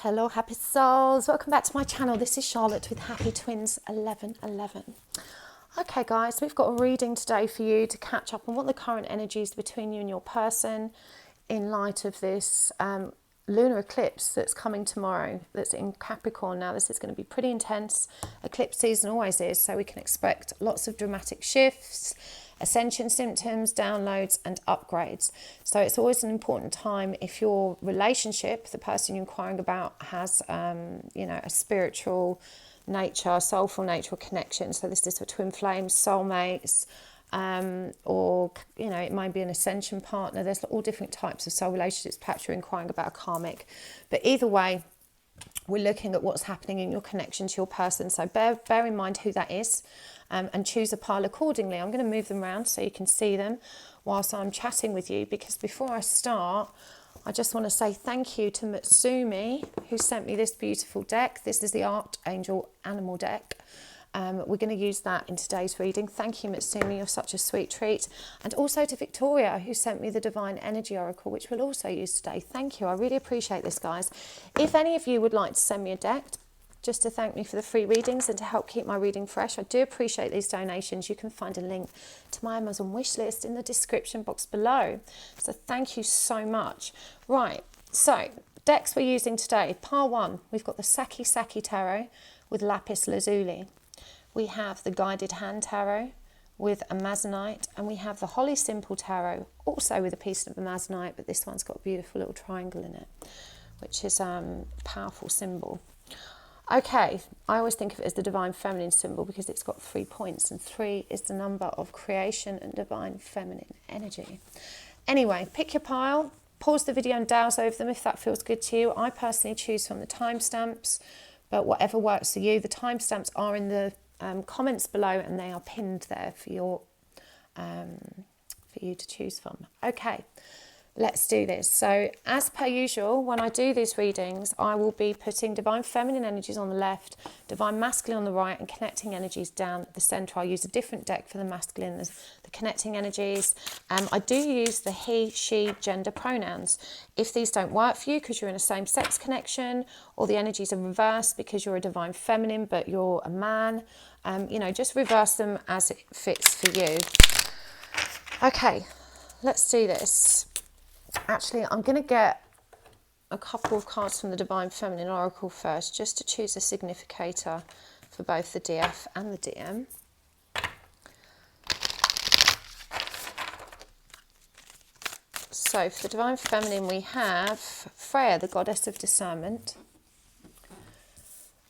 Hello happy souls, welcome back to my channel. This is Charlotte with Happy Twins 1111. Okay guys, we've got a reading today for you to catch up on what the current energies between you and your person in light of this lunar eclipse that's coming tomorrow, that's in Capricorn. Now this is going to be pretty intense. Eclipse season always is, so we can expect lots of dramatic shifts, ascension symptoms, downloads and upgrades. So it's always an important time if your relationship, the person you're inquiring about, has a spiritual nature, soulful nature, connection. So this is for twin flames, soulmates, or it might be an ascension partner. There's all different types of soul relationships. Perhaps you're inquiring about a karmic, but either way, we're looking at what's happening in your connection to your person. So bear in mind who that is, and choose a pile accordingly. I'm going to move them around so you can see them whilst I'm chatting with you, because before I start, I just want to say thank you to Matsumi, who sent me this beautiful deck. This is the Archangel Animal Deck. We're going to use that in today's reading. Thank you, Matsumi, you're such a sweet treat. And also to Victoria, who sent me the Divine Energy Oracle, which we'll also use today. Thank you, I really appreciate this, guys. If any of you would like to send me a deck, just to thank me for the free readings and to help keep my reading fresh, I do appreciate these donations. You can find a link to my Amazon wish list in the description box below. So thank you so much. Right, so decks we're using today. Pile 1, we've got the Sakki Tarot with Lapis Lazuli. We have the Guided Hand Tarot with Amazonite, and we have the Holly Simple Tarot, also with a piece of Amazonite, but this one's got a beautiful little triangle in it, which is a powerful symbol. Okay, I always think of it as the Divine Feminine symbol because it's got 3 points, and 3 is the number of creation and Divine Feminine energy. Anyway, pick your pile, pause the video and douse over them if that feels good to you. I personally choose from the timestamps, but whatever works for you. The timestamps are in the comments below, and they are pinned there for you to choose from. Okay, let's do this. So as per usual, when I do these readings, I will be putting Divine Feminine energies on the left, Divine Masculine on the right, and connecting energies down the centre. I use a different deck for the masculine, the connecting energies. I do use the he, she, gender pronouns. If these don't work for you because you're in a same-sex connection, or the energies are reversed because you're a Divine Feminine but you're a man, just reverse them as it fits for you. Okay, let's do this. Actually, I'm going to get a couple of cards from the Divine Feminine Oracle first, just to choose a significator for both the DF and the DM. So for the Divine Feminine, we have Freya, the Goddess of Discernment.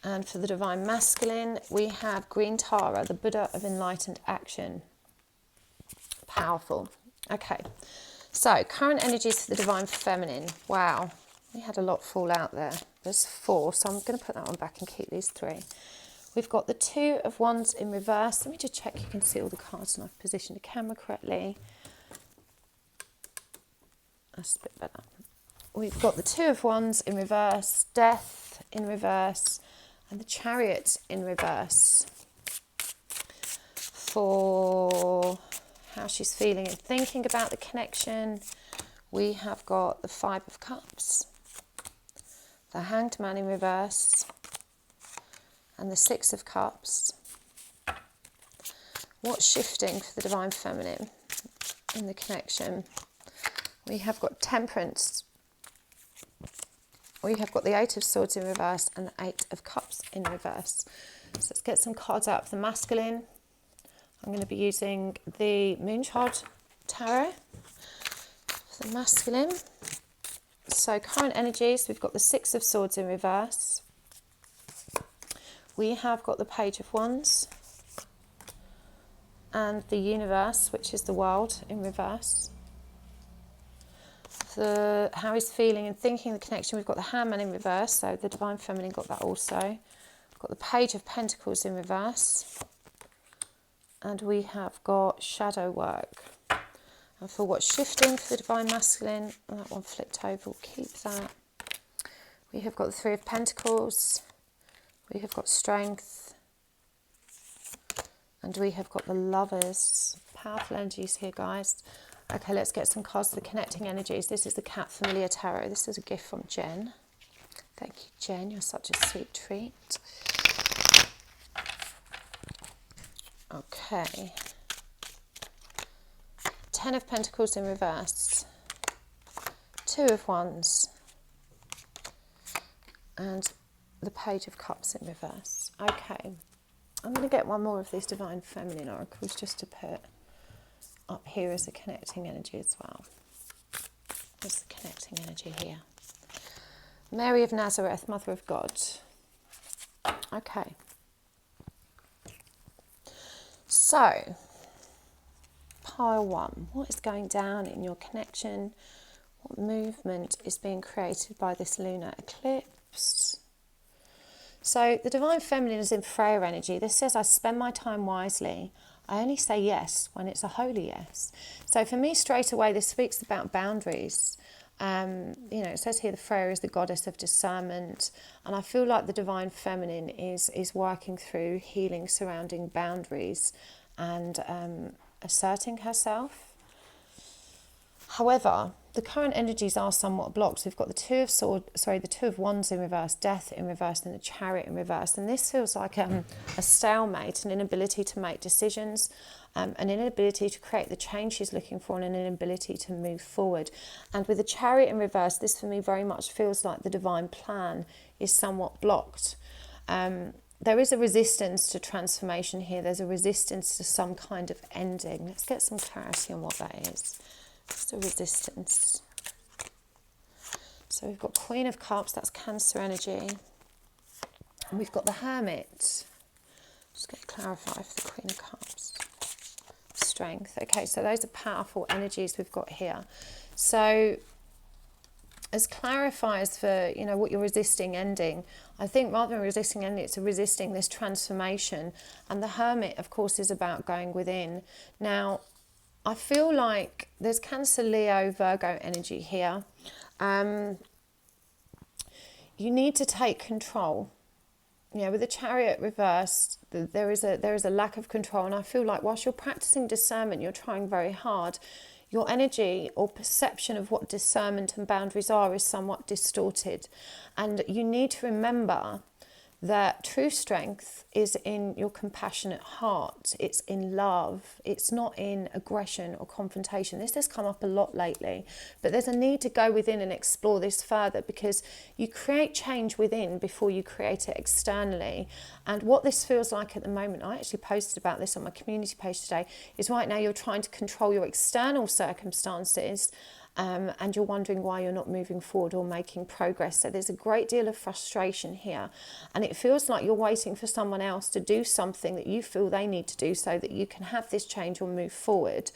And for the Divine Masculine, we have Green Tara, the Buddha of Enlightened Action. Powerful. Okay. So, current energies for the Divine Feminine. Wow, we had a lot fall out there. There's 4, so I'm going to put that one back and keep these 3. We've got the 2 of Wands in reverse. Let me just check you can see all the cards and I've positioned the camera correctly. That's a bit better. We've got the 2 of Wands in reverse, Death in reverse, and the Chariot in reverse. For how she's feeling and thinking about the connection, we have got the 5 of Cups, the Hanged Man in reverse, and the 6 of Cups. What's shifting for the Divine Feminine in the connection? We have got Temperance, we have got the 8 of Swords in reverse, and the 8 of Cups in reverse. So let's get some cards out for the masculine. I'm going to be using the Moonchild Tarot for the masculine. So current energies, we've got the 6 of Swords in reverse. We have got the Page of Wands. And the Universe, which is the world, in reverse. For how he's feeling and thinking the connection, we've got the Hangman in reverse. So the Divine Feminine got that also. We've got the Page of Pentacles in reverse. And we have got Shadow Work. And for what's shifting for the Divine Masculine, and that one flipped over, we'll keep that. We have got the 3 of Pentacles. We have got Strength. And we have got the Lovers. Powerful energies here, guys. Okay, let's get some cards for the connecting energies. This is the Cat Familiar Tarot. This is a gift from Jen. Thank you, Jen, you're such a sweet treat. Okay. 10 of Pentacles in reverse. 2 of Wands. And the Page of Cups in reverse. Okay. I'm going to get one more of these Divine Feminine Oracles just to put up here as a connecting energy as well. There's the connecting energy here. Mary of Nazareth, Mother of God. Okay. So, pile 1. What is going down in your connection? What movement is being created by this lunar eclipse? So, the Divine Feminine is in Freya energy. This says, I spend my time wisely. I only say yes when it's a holy yes. So, for me, straight away, this speaks about boundaries. It says here the Freya is the goddess of discernment, and I feel like the Divine Feminine is working through healing surrounding boundaries and asserting herself. However, the current energies are somewhat blocked. We've got the Two of Wands in reverse, Death in reverse, and the Chariot in reverse, and this feels like a stalemate, an inability to make decisions. An inability to create the change she's looking for, and an inability to move forward. And with the Chariot in reverse, this for me very much feels like the divine plan is somewhat blocked. There is a resistance to transformation here. There's a resistance to some kind of ending. Let's get some clarity on what that is. Just a resistance. So we've got Queen of Cups, that's Cancer energy. And we've got the Hermit. Just going to clarify for the Queen of Cups. Strength. Okay, so those are powerful energies we've got here. So as clarifiers for what you're resisting ending, I think rather than resisting ending, it's resisting this transformation. And the Hermit, of course, is about going within. Now, I feel like there's Cancer, Leo, Virgo energy here. You need to take control. With the Chariot reversed, there is a lack of control, and I feel like whilst you're practicing discernment, you're trying very hard. Your energy or perception of what discernment and boundaries are is somewhat distorted, and you need to remember that true strength is in your compassionate heart. It's in love. It's not in aggression or confrontation. This has come up a lot lately, but there's a need to go within and explore this further, because you create change within before you create it externally. And what this feels like at the moment, I actually posted about this on my community page today, is right now you're trying to control your external circumstances, and you're wondering why you're not moving forward or making progress. So there's a great deal of frustration here, and it feels like you're waiting for someone else to do something that you feel they need to do so that you can have this change or move forward.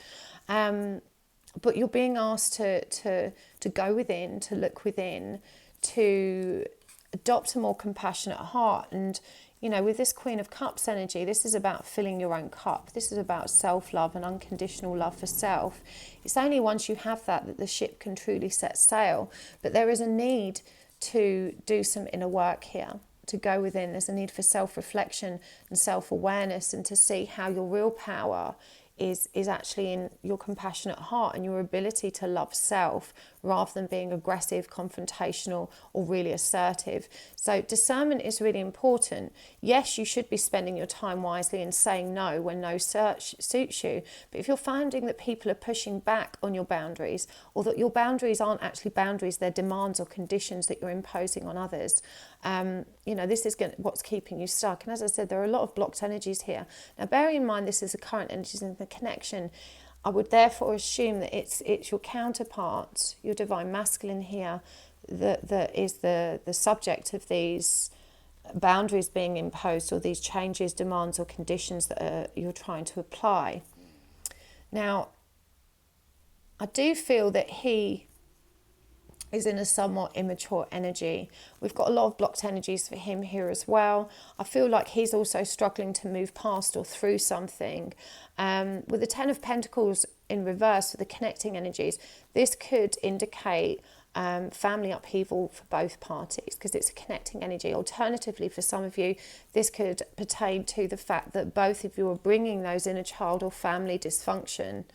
But you're being asked to go within, to look within, to adopt a more compassionate heart. And with this Queen of Cups energy, this is about filling your own cup. This is about self-love and unconditional love for self. It's only once you have that the ship can truly set sail. But there is a need to do some inner work here, to go within. There's a need for self-reflection and self-awareness, and to see how your real power is actually in your compassionate heart and your ability to love self, rather than being aggressive, confrontational, or really assertive. So discernment is really important. Yes, you should be spending your time wisely and saying no when no suits you. But if you're finding that people are pushing back on your boundaries, or that your boundaries aren't actually boundaries, they're demands or conditions that you're imposing on others, this is what's keeping you stuck. And as I said, there are a lot of blocked energies here. Now, bearing in mind this is the current energies in the connection, I would therefore assume that it's your counterpart, your divine masculine here, that is the subject of these boundaries being imposed, or these changes, demands, or conditions that you're trying to apply. Now, I do feel that he is in a somewhat immature energy. We've got a lot of blocked energies for him here as well. I feel like he's also struggling to move past or through something. With the 10 of Pentacles in reverse for the connecting energies, this could indicate family upheaval for both parties, because it's a connecting energy. Alternatively, for some of you, this could pertain to the fact that both of you are bringing those inner child or family dysfunction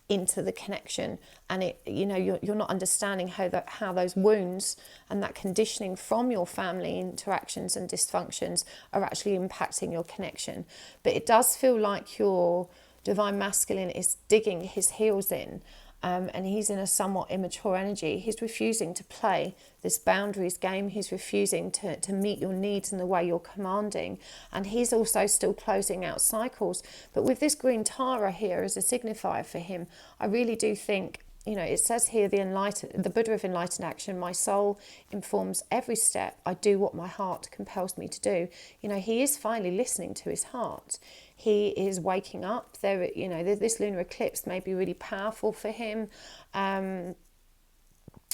into the connection, and you're not understanding how those wounds and that conditioning from your family interactions and dysfunctions are actually impacting your connection. But it does feel like your divine masculine is digging his heels in, and he's in a somewhat immature energy. He's refusing to play this boundaries game. He's refusing to meet your needs in the way you're commanding. And he's also still closing out cycles. But with this green Tara here as a signifier for him, I really do think, it says here, the Buddha of enlightened action, my soul informs every step. I do what my heart compels me to do. He is finally listening to his heart. He is waking up. This lunar eclipse may be really powerful for him.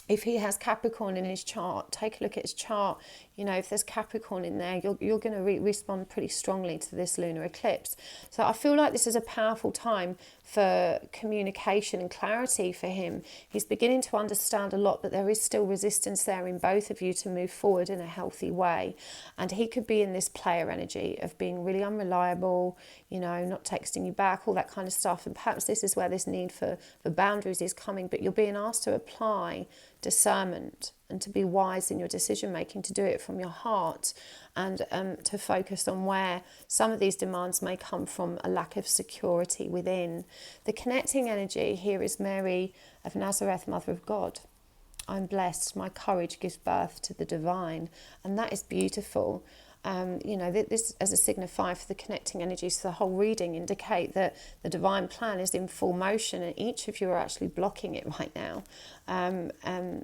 If he has Capricorn in his chart, take a look at his chart. If there's Capricorn in there, you're going to respond pretty strongly to this lunar eclipse. So I feel like this is a powerful time for communication and clarity for him. He's beginning to understand a lot, but there is still resistance there in both of you to move forward in a healthy way. And he could be in this player energy of being really unreliable, not texting you back, all that kind of stuff. And perhaps this is where this need for boundaries is coming, but you're being asked to apply discernment and to be wise in your decision making, to do it from your heart, and to focus on where some of these demands may come from a lack of security within. The connecting energy here is Mary of Nazareth, Mother of God. I'm blessed, my courage gives birth to the divine, and that is beautiful. This as a signifier for the connecting energies, so the whole reading indicate that the divine plan is in full motion, and each of you are actually blocking it right now. And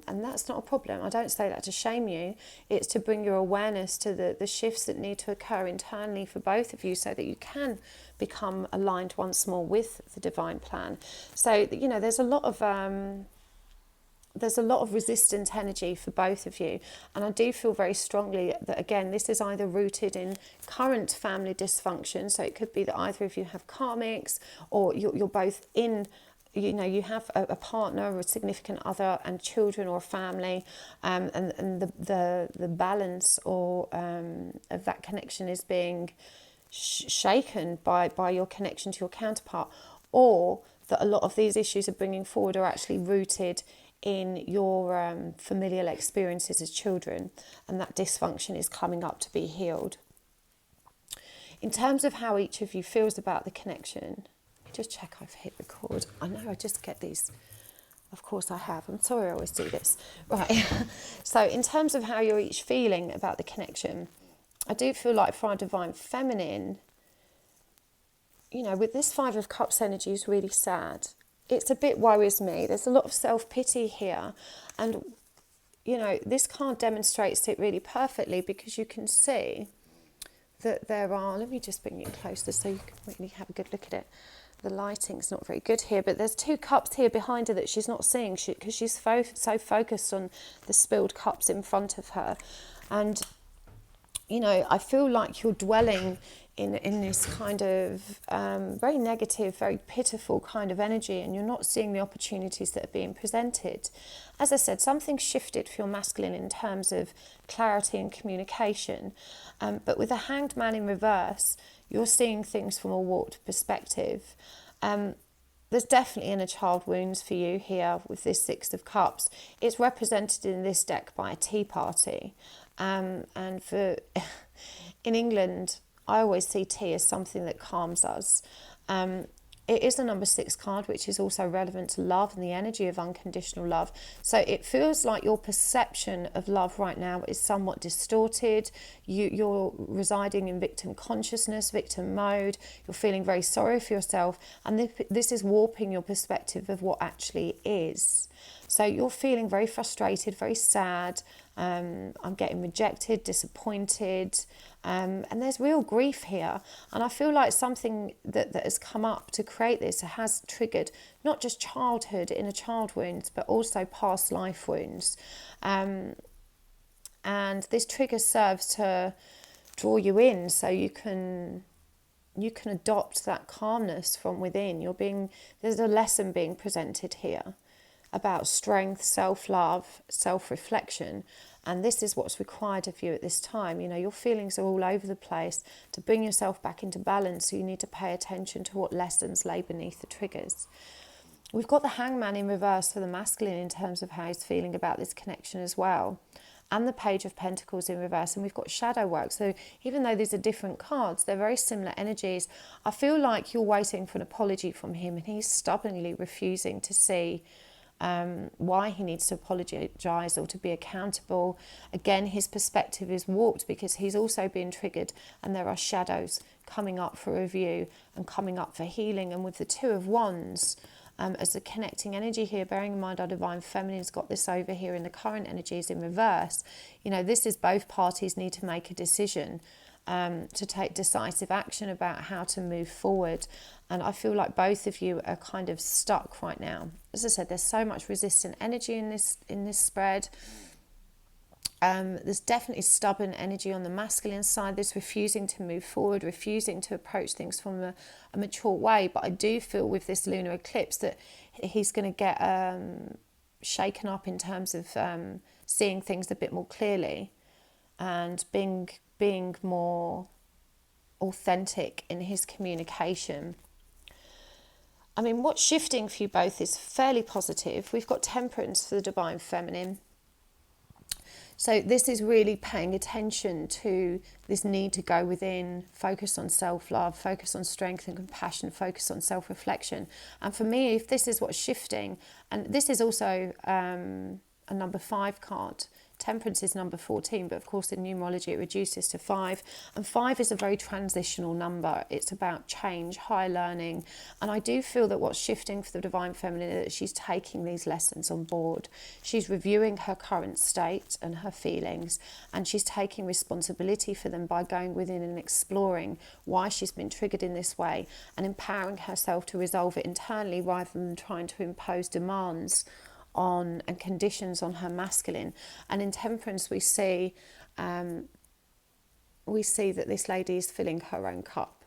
that's not a problem. I don't say that to shame you. It's to bring your awareness to the shifts that need to occur internally for both of you, so that you can become aligned once more with the divine plan. So, there's a lot of resistant energy for both of you, and I do feel very strongly that, again, this is either rooted in current family dysfunction, so it could be that either of you have karmics, or you're both in, you have a partner or a significant other and children or a family, and the balance or of that connection is being shaken by your connection to your counterpart, or that a lot of these issues are bringing forward are actually rooted in your familial experiences as children, and that dysfunction is coming up to be healed. In terms of how each of you feels about the connection, just check I've hit record. I know I just get these. Of course I have. I'm sorry I always do this. Right. So in terms of how you're each feeling about the connection, I do feel like for our divine feminine, with this Five of Cups energy is really sad. It's a bit worries me. There's a lot of self-pity here, and this card demonstrates it really perfectly, because you can see that there are, let me just bring you closer so you can really have a good look at it. The lighting's not very good here, but there's two cups here behind her that she's not seeing, because she's so focused on the spilled cups in front of her. And I feel like you're dwelling in this kind of very negative, very pitiful kind of energy, and you're not seeing the opportunities that are being presented. As I said, something shifted for your masculine in terms of clarity and communication, but with a Hanged Man in reverse, you're seeing things from a warped perspective. There's definitely inner child wounds for you here with this Six of Cups. It's represented in this deck by a tea party. And for in England, I always see tea as something that calms us. It is the number 6 card, which is also relevant to love and the energy of unconditional love. So it feels like your perception of love right now is somewhat distorted. You're residing in victim consciousness, victim mode. You're feeling very sorry for yourself. And this is warping your perspective of what actually is. So you're feeling very frustrated, very sad. I'm getting rejected, disappointed. And there's real grief here. And I feel like something that has come up to create this has triggered not just childhood, inner child wounds, but also past life wounds. And this trigger serves to draw you in so you can adopt that calmness from within. There's a lesson being presented here about strength, self-love, self-reflection. And this is what's required of you at this time. Your feelings are all over the place. To bring yourself back into balance, you need to pay attention to what lessons lay beneath the triggers. We've got the Hangman in reverse for the masculine in terms of how he's feeling about this connection as well. And the Page of Pentacles in reverse. And we've got shadow work. So even though these are different cards, they're very similar energies. I feel like you're waiting for an apology from him, and he's stubbornly refusing to see why he needs to apologise or to be accountable. Again, his perspective is warped because he's also been triggered, and there are shadows coming up for review and coming up for healing. And with the Two of Wands as the connecting energy here, bearing in mind our Divine Feminine's got this over here in the current energies in reverse, you know, this is both parties need to make a decision to take decisive action about how to move forward. And I feel like both of you are kind of stuck right now. As I said, there's so much resistant energy in this spread. There's definitely stubborn energy on the masculine side. There's refusing to move forward, refusing to approach things from a mature way. But I do feel with this lunar eclipse that he's going to get shaken up in terms of seeing things a bit more clearly and being more authentic in his communication. I mean, what's shifting for you both is fairly positive. We've got Temperance for the Divine Feminine. So this is really paying attention to this need to go within, focus on self-love, focus on strength and compassion, focus on self-reflection. And for me, if this is what's shifting, and this is also a number 5 card. Temperance is number 14, but of course in numerology it reduces to 5. And 5 is a very transitional number. It's about change, higher learning. And I do feel that what's shifting for the Divine Feminine is that she's taking these lessons on board. She's reviewing her current state and her feelings, and she's taking responsibility for them by going within and exploring why she's been triggered in this way and empowering herself to resolve it internally rather than trying to impose demands on and conditions on her masculine. And in Temperance we see that this lady is filling her own cup.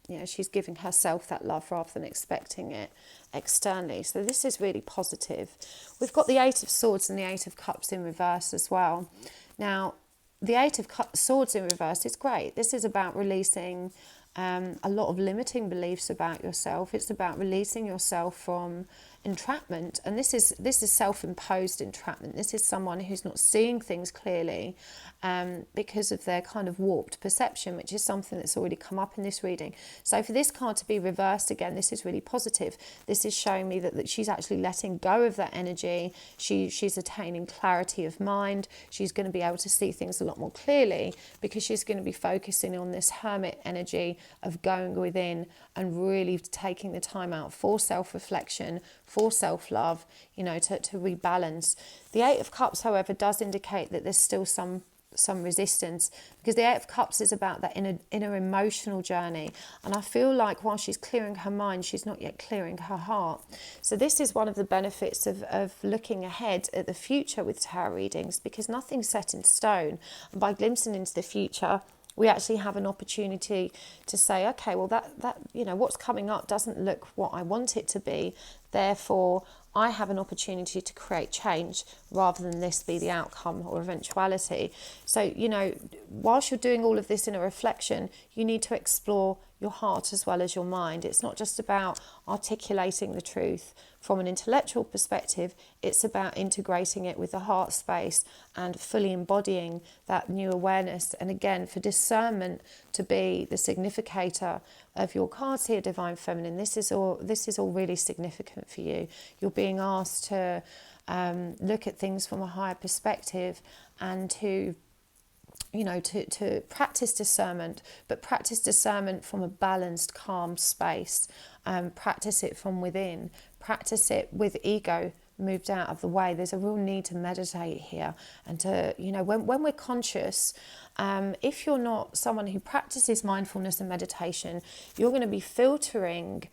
You know, she's giving herself that love rather than expecting it externally. So this is really positive. We've got the 8 of Swords and the 8 of Cups in reverse as well. Now the 8 of Swords in reverse is great. This is about releasing a lot of limiting beliefs about yourself. It's about releasing yourself from entrapment, and this is self-imposed entrapment. This is someone who's not seeing things clearly because of their kind of warped perception, which is something that's already come up in this reading. So for this card to be reversed again, this is really positive. This is showing me that she's actually letting go of that energy. She's attaining clarity of mind. She's going to be able to see things a lot more clearly because she's going to be focusing on this hermit energy of going within and really taking the time out for self-reflection, for self-love, you know, to rebalance. The 8 of Cups, however, does indicate that there's still some resistance, because the 8 of Cups is about that inner emotional journey. And I feel like while she's clearing her mind, she's not yet clearing her heart. So this is one of the benefits of looking ahead at the future with tarot readings, because nothing's set in stone. And by glimpsing into the future, we actually have an opportunity to say, okay, well, that you know, what's coming up doesn't look what I want it to be. Therefore, I have an opportunity to create change rather than this be the outcome or eventuality. So, you know, whilst you're doing all of this in a reflection, you need to explore your heart as well as your mind. It's not just about articulating the truth from an intellectual perspective. It's about integrating it with the heart space and fully embodying that new awareness. And again, for discernment to be the significator of your cards here, Divine Feminine, this is all really significant for you. You're being asked to look at things from a higher perspective and to, you know, to practice discernment, but practice discernment from a balanced, calm space. Practice it from within. Practice it with ego moved out of the way. There's a real need to meditate here and to, you know, when we're conscious, if you're not someone who practices mindfulness and meditation, you're going to be filtering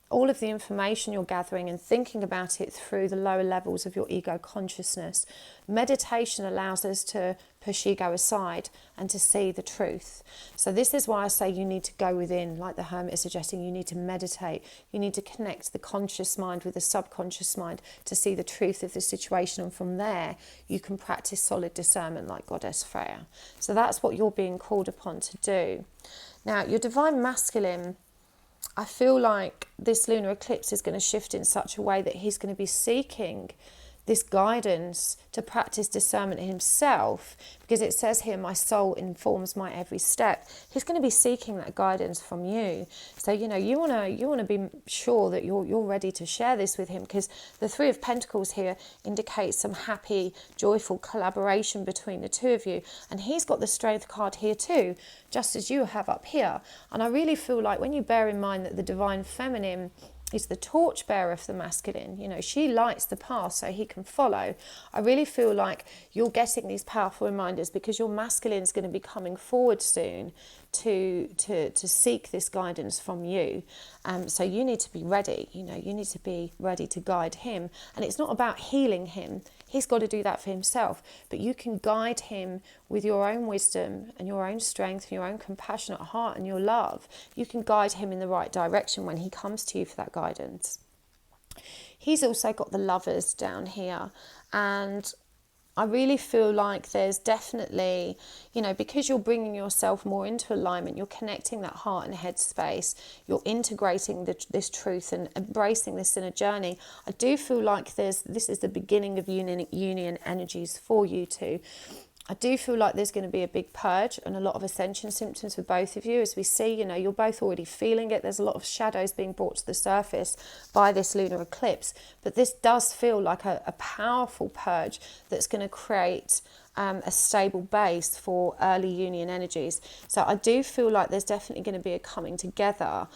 all of the information you're gathering and thinking about it through the lower levels of your ego consciousness. Meditation allows us to push ego aside and to see the truth. So this is why I say you need to go within, like the Hermit is suggesting. You need to meditate. You need to connect the conscious mind with the subconscious mind to see the truth of the situation, and from there you can practice solid discernment like Goddess Freya. So that's what you're being called upon to do. Now, your Divine Masculine, I feel like this lunar eclipse is going to shift in such a way that he's going to be seeking this guidance to practice discernment himself, because it says here, my soul informs my every step. He's going to be seeking that guidance from you. So, you know, you want to be sure that you're ready to share this with him, because the Three of Pentacles here indicates some happy, joyful collaboration between the two of you. And he's got the Strength card here too, just as you have up here. And I really feel like when you bear in mind that the Divine Feminine is the torchbearer of the masculine, you know, she lights the path so he can follow. I really feel like you're getting these powerful reminders because your masculine is going to be coming forward soon to seek this guidance from you. So you need to be ready, you know, you need to be ready to guide him. And it's not about healing him. He's got to do that for himself, but you can guide him with your own wisdom and your own strength and your own compassionate heart and your love. You can guide him in the right direction when he comes to you for that guidance. He's also got the Lovers down here, and I really feel like there's definitely, you know, because you're bringing yourself more into alignment, you're connecting that heart and head space, you're integrating this truth and embracing this inner journey. I do feel like this is the beginning of union energies for you two. I do feel like there's going to be a big purge and a lot of ascension symptoms for both of you. As we see, you know, you're both already feeling it. There's a lot of shadows being brought to the surface by this lunar eclipse. But this does feel like a powerful purge that's going to create a stable base for early union energies. So I do feel like there's definitely going to be a coming together.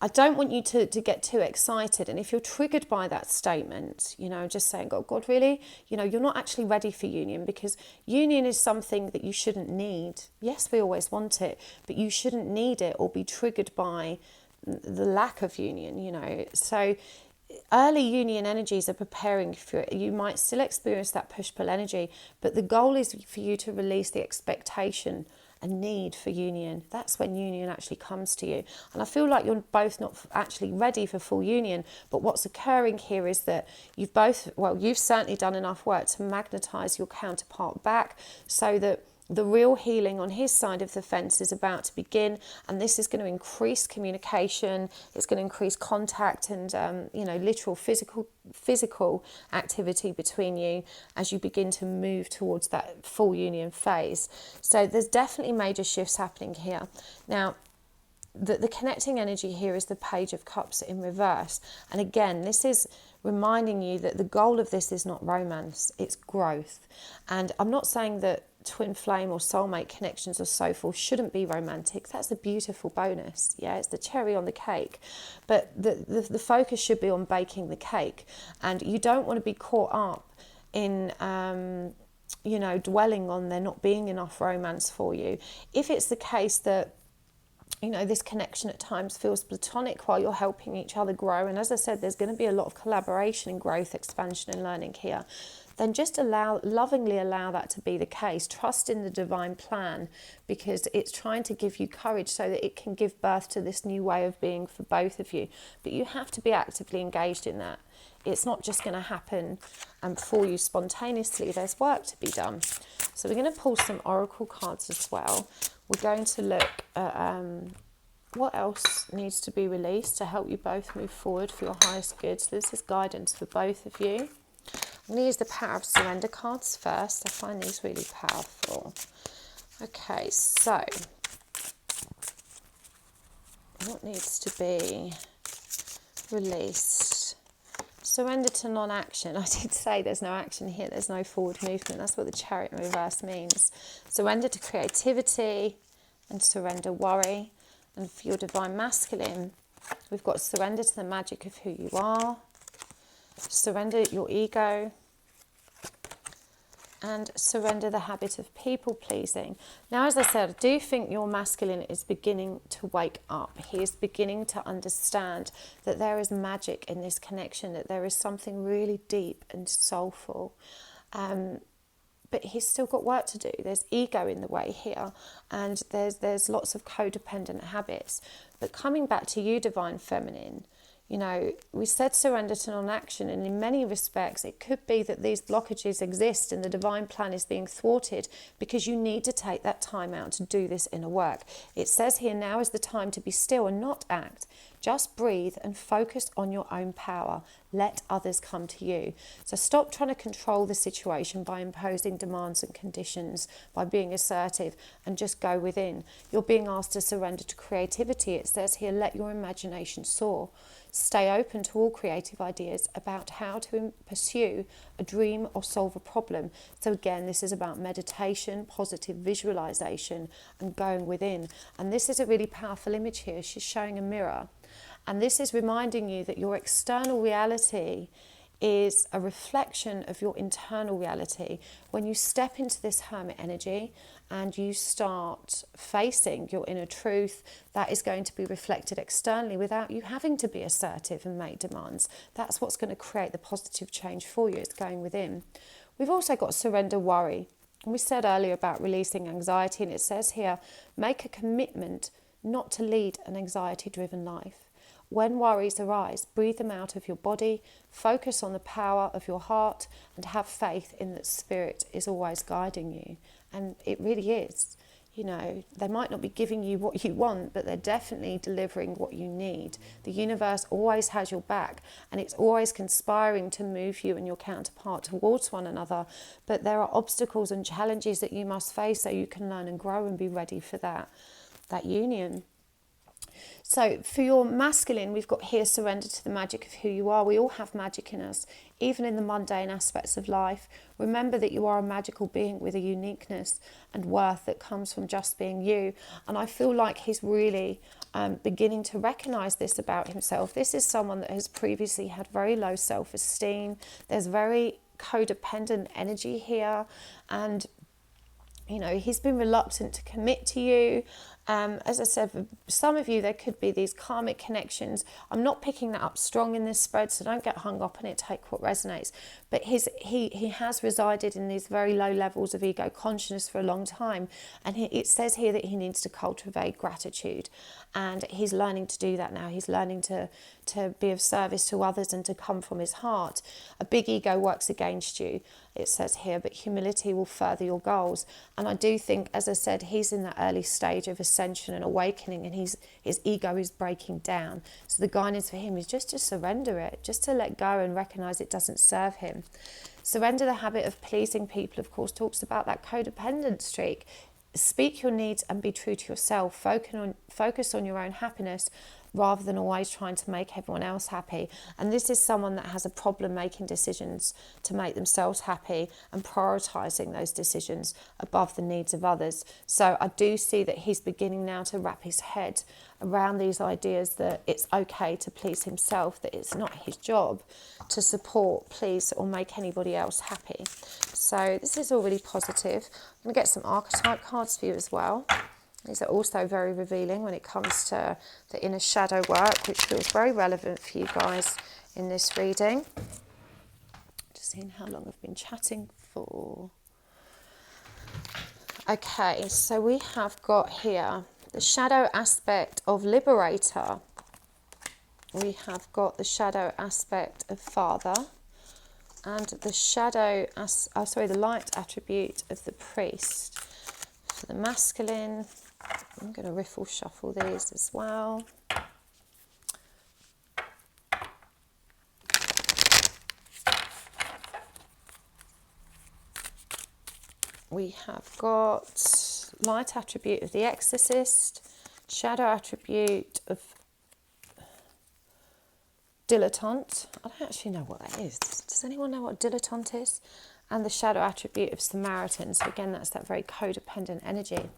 I don't want you to get too excited. And if you're triggered by that statement, you know, just saying, oh, God, really? You know, you're not actually ready for union, because union is something that you shouldn't need. Yes, we always want it, but you shouldn't need it or be triggered by the lack of union, you know. So early union energies are preparing for it. You might still experience that push-pull energy, but the goal is for you to release the expectation a need for union. That's when union actually comes to you. And I feel like you're both not actually ready for full union, but what's occurring here is that you've certainly done enough work to magnetize your counterpart back, so that the real healing on his side of the fence is about to begin, and this is going to increase communication. It's going to increase contact and literal physical activity between you as you begin to move towards that full union phase. So there's definitely major shifts happening here. Now, the connecting energy here is the Page of Cups in reverse, and again, this is reminding you that the goal of this is not romance, it's growth. And I'm not saying that twin flame or soulmate connections or so forth shouldn't be romantic. That's a beautiful bonus. Yeah, it's the cherry on the cake. But the focus should be on baking the cake. And you don't want to be caught up in dwelling on there not being enough romance for you. If it's the case that, you know, this connection at times feels platonic while you're helping each other grow, and as I said, there's going to be a lot of collaboration and growth, expansion and learning here, then just lovingly allow that to be the case. Trust in the divine plan, because it's trying to give you courage so that it can give birth to this new way of being for both of you. But you have to be actively engaged in that. It's not just going to happen for you spontaneously. There's work to be done. So we're going to pull some oracle cards as well. We're going to look at what else needs to be released to help you both move forward for your highest good. So this is guidance for both of you. I'm going to use the Power of Surrender cards first. I find these really powerful. Okay, so what needs to be released? Surrender to non-action. I did say there's no action here. There's no forward movement. That's what the Chariot in reverse means. Surrender to creativity and surrender worry. And for your divine masculine, we've got surrender to the magic of who you are. Surrender your ego, and surrender the habit of people pleasing. Now, as I said, I do think your masculine is beginning to wake up. He is beginning to understand that there is magic in this connection, that there is something really deep and soulful. But he's still got work to do. There's ego in the way here, and there's lots of codependent habits. But coming back to you, divine feminine, You know, we said surrender to non-action, and in many respects it could be that these blockages exist and the divine plan is being thwarted because you need to take that time out to do this inner work. It says here, now is the time to be still and not act. Just breathe and focus on your own power. Let others come to you. So stop trying to control the situation by imposing demands and conditions, by being assertive, and just go within. You're being asked to surrender to creativity. It says here, let your imagination soar. Stay open to all creative ideas about how to pursue a dream or solve a problem. So again, this is about meditation, positive visualization, and going within. And this is a really powerful image here. She's showing a mirror. And this is reminding you that your external reality is a reflection of your internal reality. When you step into this hermit energy and you start facing your inner truth, that is going to be reflected externally without you having to be assertive and make demands. That's what's going to create the positive change for you. It's going within. We've also got surrender worry. And we said earlier about releasing anxiety, and it says here, make a commitment not to lead an anxiety-driven life. When worries arise, breathe them out of your body, focus on the power of your heart, and have faith in that spirit is always guiding you. And it really is. You know, they might not be giving you what you want, but they're definitely delivering what you need. The universe always has your back, and it's always conspiring to move you and your counterpart towards one another. But there are obstacles and challenges that you must face so you can learn and grow and be ready for that union. So for your masculine, we've got here, surrender to the magic of who you are. We all have magic in us, even in the mundane aspects of life. Remember that you are a magical being with a uniqueness and worth that comes from just being you. And I feel like he's really beginning to recognize this about himself. This is someone that has previously had very low self-esteem. There's very codependent energy here. And you know, he's been reluctant to commit to you. As I said, for some of you, there could be these karmic connections. I'm not picking that up strong in this spread, so don't get hung up on it, take what resonates. But he has resided in these very low levels of ego consciousness for a long time. And it says here that he needs to cultivate gratitude. And he's learning to do that now. He's learning to be of service to others and to come from his heart. A big ego works against you, it says here, but humility will further your goals. And I do think, as I said, he's in that early stage of ascension and awakening, and his ego is breaking down. So the guidance for him is just to surrender it, just to let go and recognize it doesn't serve him. Surrender the habit of pleasing people, of course, talks about that codependent streak. Speak your needs and be true to yourself. Focus on your own happiness rather than always trying to make everyone else happy. And this is someone that has a problem making decisions to make themselves happy and prioritising those decisions above the needs of others. So I do see that he's beginning now to wrap his head around these ideas that it's okay to please himself, that it's not his job to support, please, or make anybody else happy. So this is all really positive. I'm going to get some archetype cards for you as well. These are also very revealing when it comes to the inner shadow work, which feels very relevant for you guys in this reading. Just seeing how long I've been chatting for. Okay, so we have got here the shadow aspect of liberator. We have got the shadow aspect of father, and the the light attribute of the priest. For the masculine, I'm going to riffle shuffle these as well. We have got light attribute of the exorcist, shadow attribute of dilettante. I don't actually know what that is. Does anyone know what dilettante is? And the shadow attribute of Samaritan. So again, that's that very codependent energy.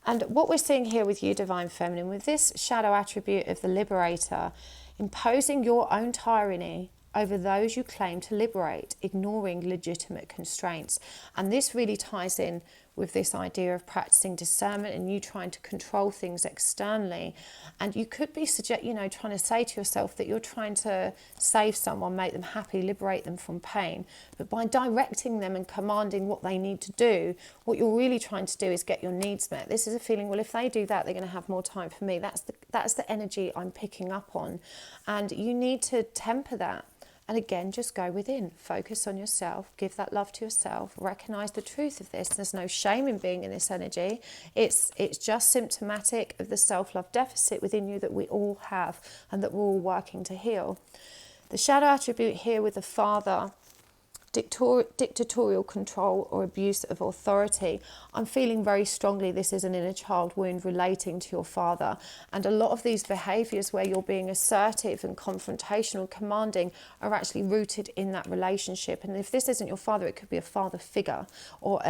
And what we're seeing here with you, Divine Feminine, with this shadow attribute of the liberator, imposing your own tyranny over those you claim to liberate, ignoring legitimate constraints. And this really ties in with this idea of practicing discernment and you trying to control things externally. And you could be trying to say to yourself that you're trying to save someone, make them happy, liberate them from pain. But by directing them and commanding what they need to do, what you're really trying to do is get your needs met. This is a feeling, well, if they do that, they're going to have more time for me. That's the energy I'm picking up on. And you need to temper that. And again, just go within, focus on yourself, give that love to yourself, recognize the truth of this. There's no shame in being in this energy. It's just symptomatic of the self-love deficit within you that we all have and that we're all working to heal. The shadow attribute here with the father, dictatorial control or abuse of authority. I'm feeling very strongly this is an inner child wound relating to your father, and a lot of these behaviours where you're being assertive and confrontational, commanding, are actually rooted in that relationship. And if this isn't your father, it could be a father figure or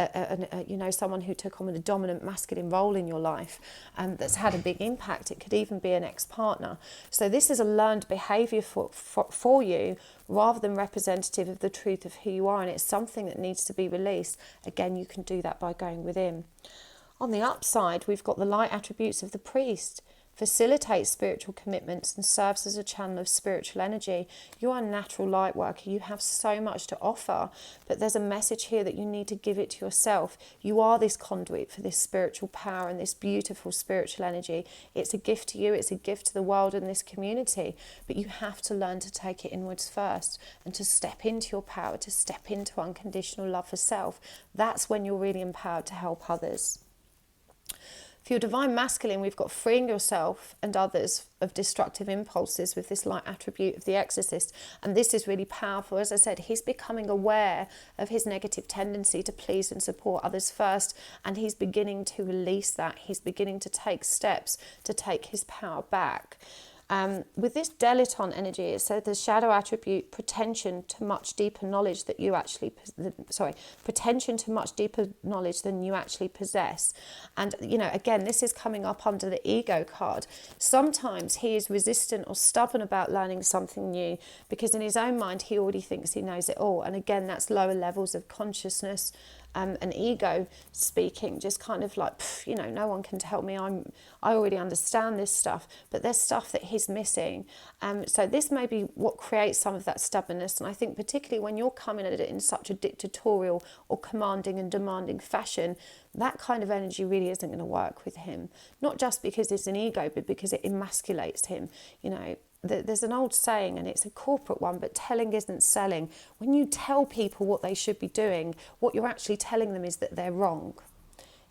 someone who took on a dominant masculine role in your life and that's had a big impact. It could even be an ex-partner. So this is a learned behaviour for you, rather than representative of the truth of who you are, and it's something that needs to be released. Again, you can do that by going within. On the upside, we've got the light attributes of the priest. Facilitates spiritual commitments and serves as a channel of spiritual energy. You are a natural light worker. You have so much to offer, but there's a message here that you need to give it to yourself. You are this conduit for this spiritual power and this beautiful spiritual energy. It's a gift to you. It's a gift to the world and this community, but you have to learn to take it inwards first and to step into your power, to step into unconditional love for self. That's when you're really empowered to help others. For your divine masculine, we've got freeing yourself and others of destructive impulses with this light attribute of the exorcist. And this is really powerful. As I said, he's becoming aware of his negative tendency to please and support others first. And he's beginning to release that. He's beginning to take steps to take his power back. With this dilettante energy, it said the shadow attribute pretension to much deeper knowledge that you actually, pretension to much deeper knowledge than you actually possess. And, again, this is coming up under the ego card. Sometimes he is resistant or stubborn about learning something new because in his own mind, he already thinks he knows it all. And again, that's lower levels of consciousness. An ego speaking, just kind of like, no one can tell me, I already understand this stuff, but there's stuff that he's missing. So this may be what creates some of that stubbornness. And I think particularly when you're coming at it in such a dictatorial or commanding and demanding fashion, that kind of energy really isn't going to work with him. Not just because it's an ego, but because it emasculates him, There's an old saying, and it's a corporate one, but telling isn't selling. When you tell people what they should be doing, what you're actually telling them is that they're wrong.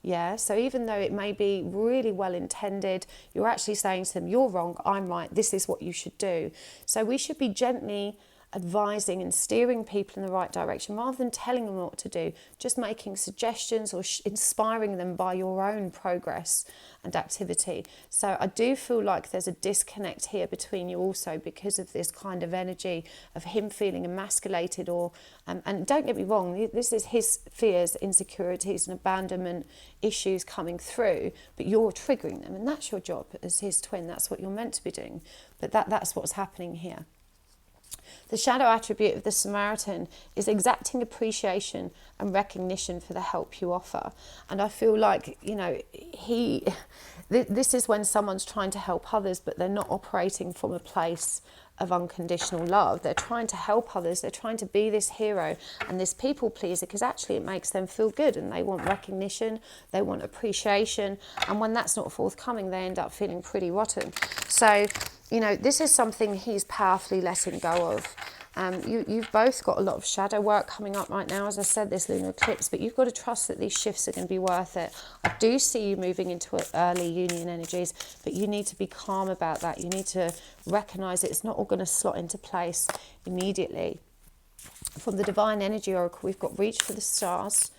Yeah, so even though it may be really well intended, you're actually saying to them, you're wrong, I'm right, this is what you should do. So we should be gently advising and steering people in the right direction rather than telling them what to do, just making suggestions or inspiring them by your own progress and activity. So I do feel like there's a disconnect here between you also because of this kind of energy of him feeling emasculated or and don't get me wrong, this is his fears, insecurities and abandonment issues coming through, but you're triggering them, and that's your job as his twin. That's what you're meant to be doing, but that's what's happening here. The shadow attribute of the Samaritan is exacting appreciation and recognition for the help you offer. And I feel like, this is when someone's trying to help others, but they're not operating from a place of unconditional love. They're trying to help others. They're trying to be this hero and this people pleaser because actually it makes them feel good and they want recognition, they want appreciation. And when that's not forthcoming, they end up feeling pretty rotten. So, this is something he's powerfully letting go of. You've both got a lot of shadow work coming up right now, as I said, this lunar eclipse, but you've got to trust that these shifts are going to be worth it. I do see you moving into early union energies, but you need to be calm about that. You need to recognise it's not all going to slot into place immediately. From the Divine Energy Oracle, we've got reach for the stars,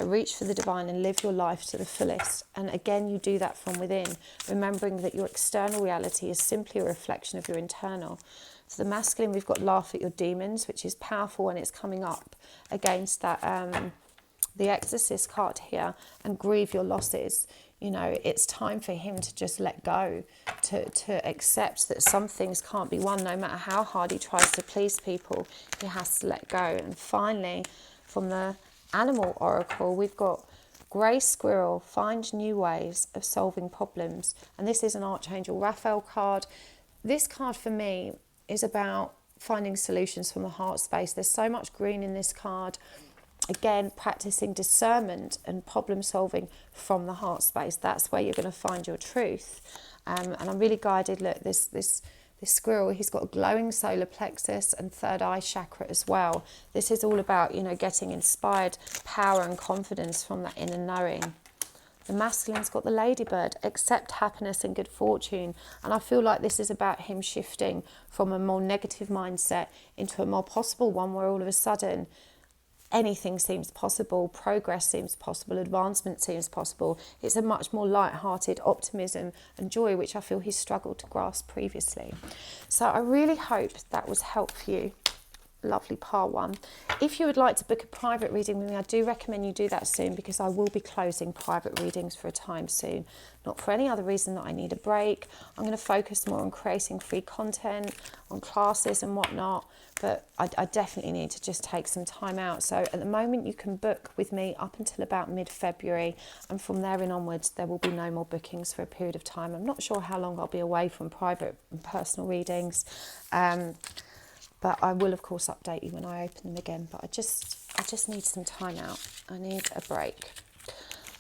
reach for the divine and live your life to the fullest. And again, you do that from within, remembering that your external reality is simply a reflection of your internal. For the masculine, we've got laugh at your demons, which is powerful when it's coming up against that the Exorcist card here, and grieve your losses. It's time for him to just let go, to accept that some things can't be won, no matter how hard he tries to please people. He has to let go. And finally, from the Animal Oracle, we've got Grey Squirrel, find new ways of solving problems. And this is an Archangel Raphael card. This card for me is about finding solutions from the heart space. There's so much green in this card. Again, practicing discernment and problem solving from the heart space. That's where you're going to find your truth. And I'm really guided. Look, this squirrel, he's got a glowing solar plexus and third eye chakra as well. This is all about, you know, getting inspired power and confidence from that inner knowing. The masculine's got the ladybird, accept happiness and good fortune. And I feel like this is about him shifting from a more negative mindset into a more possible one, where all of a sudden anything seems possible, progress seems possible, advancement seems possible. It's a much more light-hearted optimism and joy, which I feel he's struggled to grasp previously. So I really hope that was helpful for you. Lovely part one. If you would like to book a private reading with me, I do recommend you do that soon, because I will be closing private readings for a time soon. Not for any other reason that I need a break. I'm going to focus more on creating free content, on classes and whatnot, but I definitely need to just take some time out. So at the moment you can book with me up until about mid-February, and from there in onwards there will be no more bookings for a period of time. I'm not sure how long I'll be away from private and personal readings. But I will, of course, update you when I open them again. But I just need some time out. I need a break.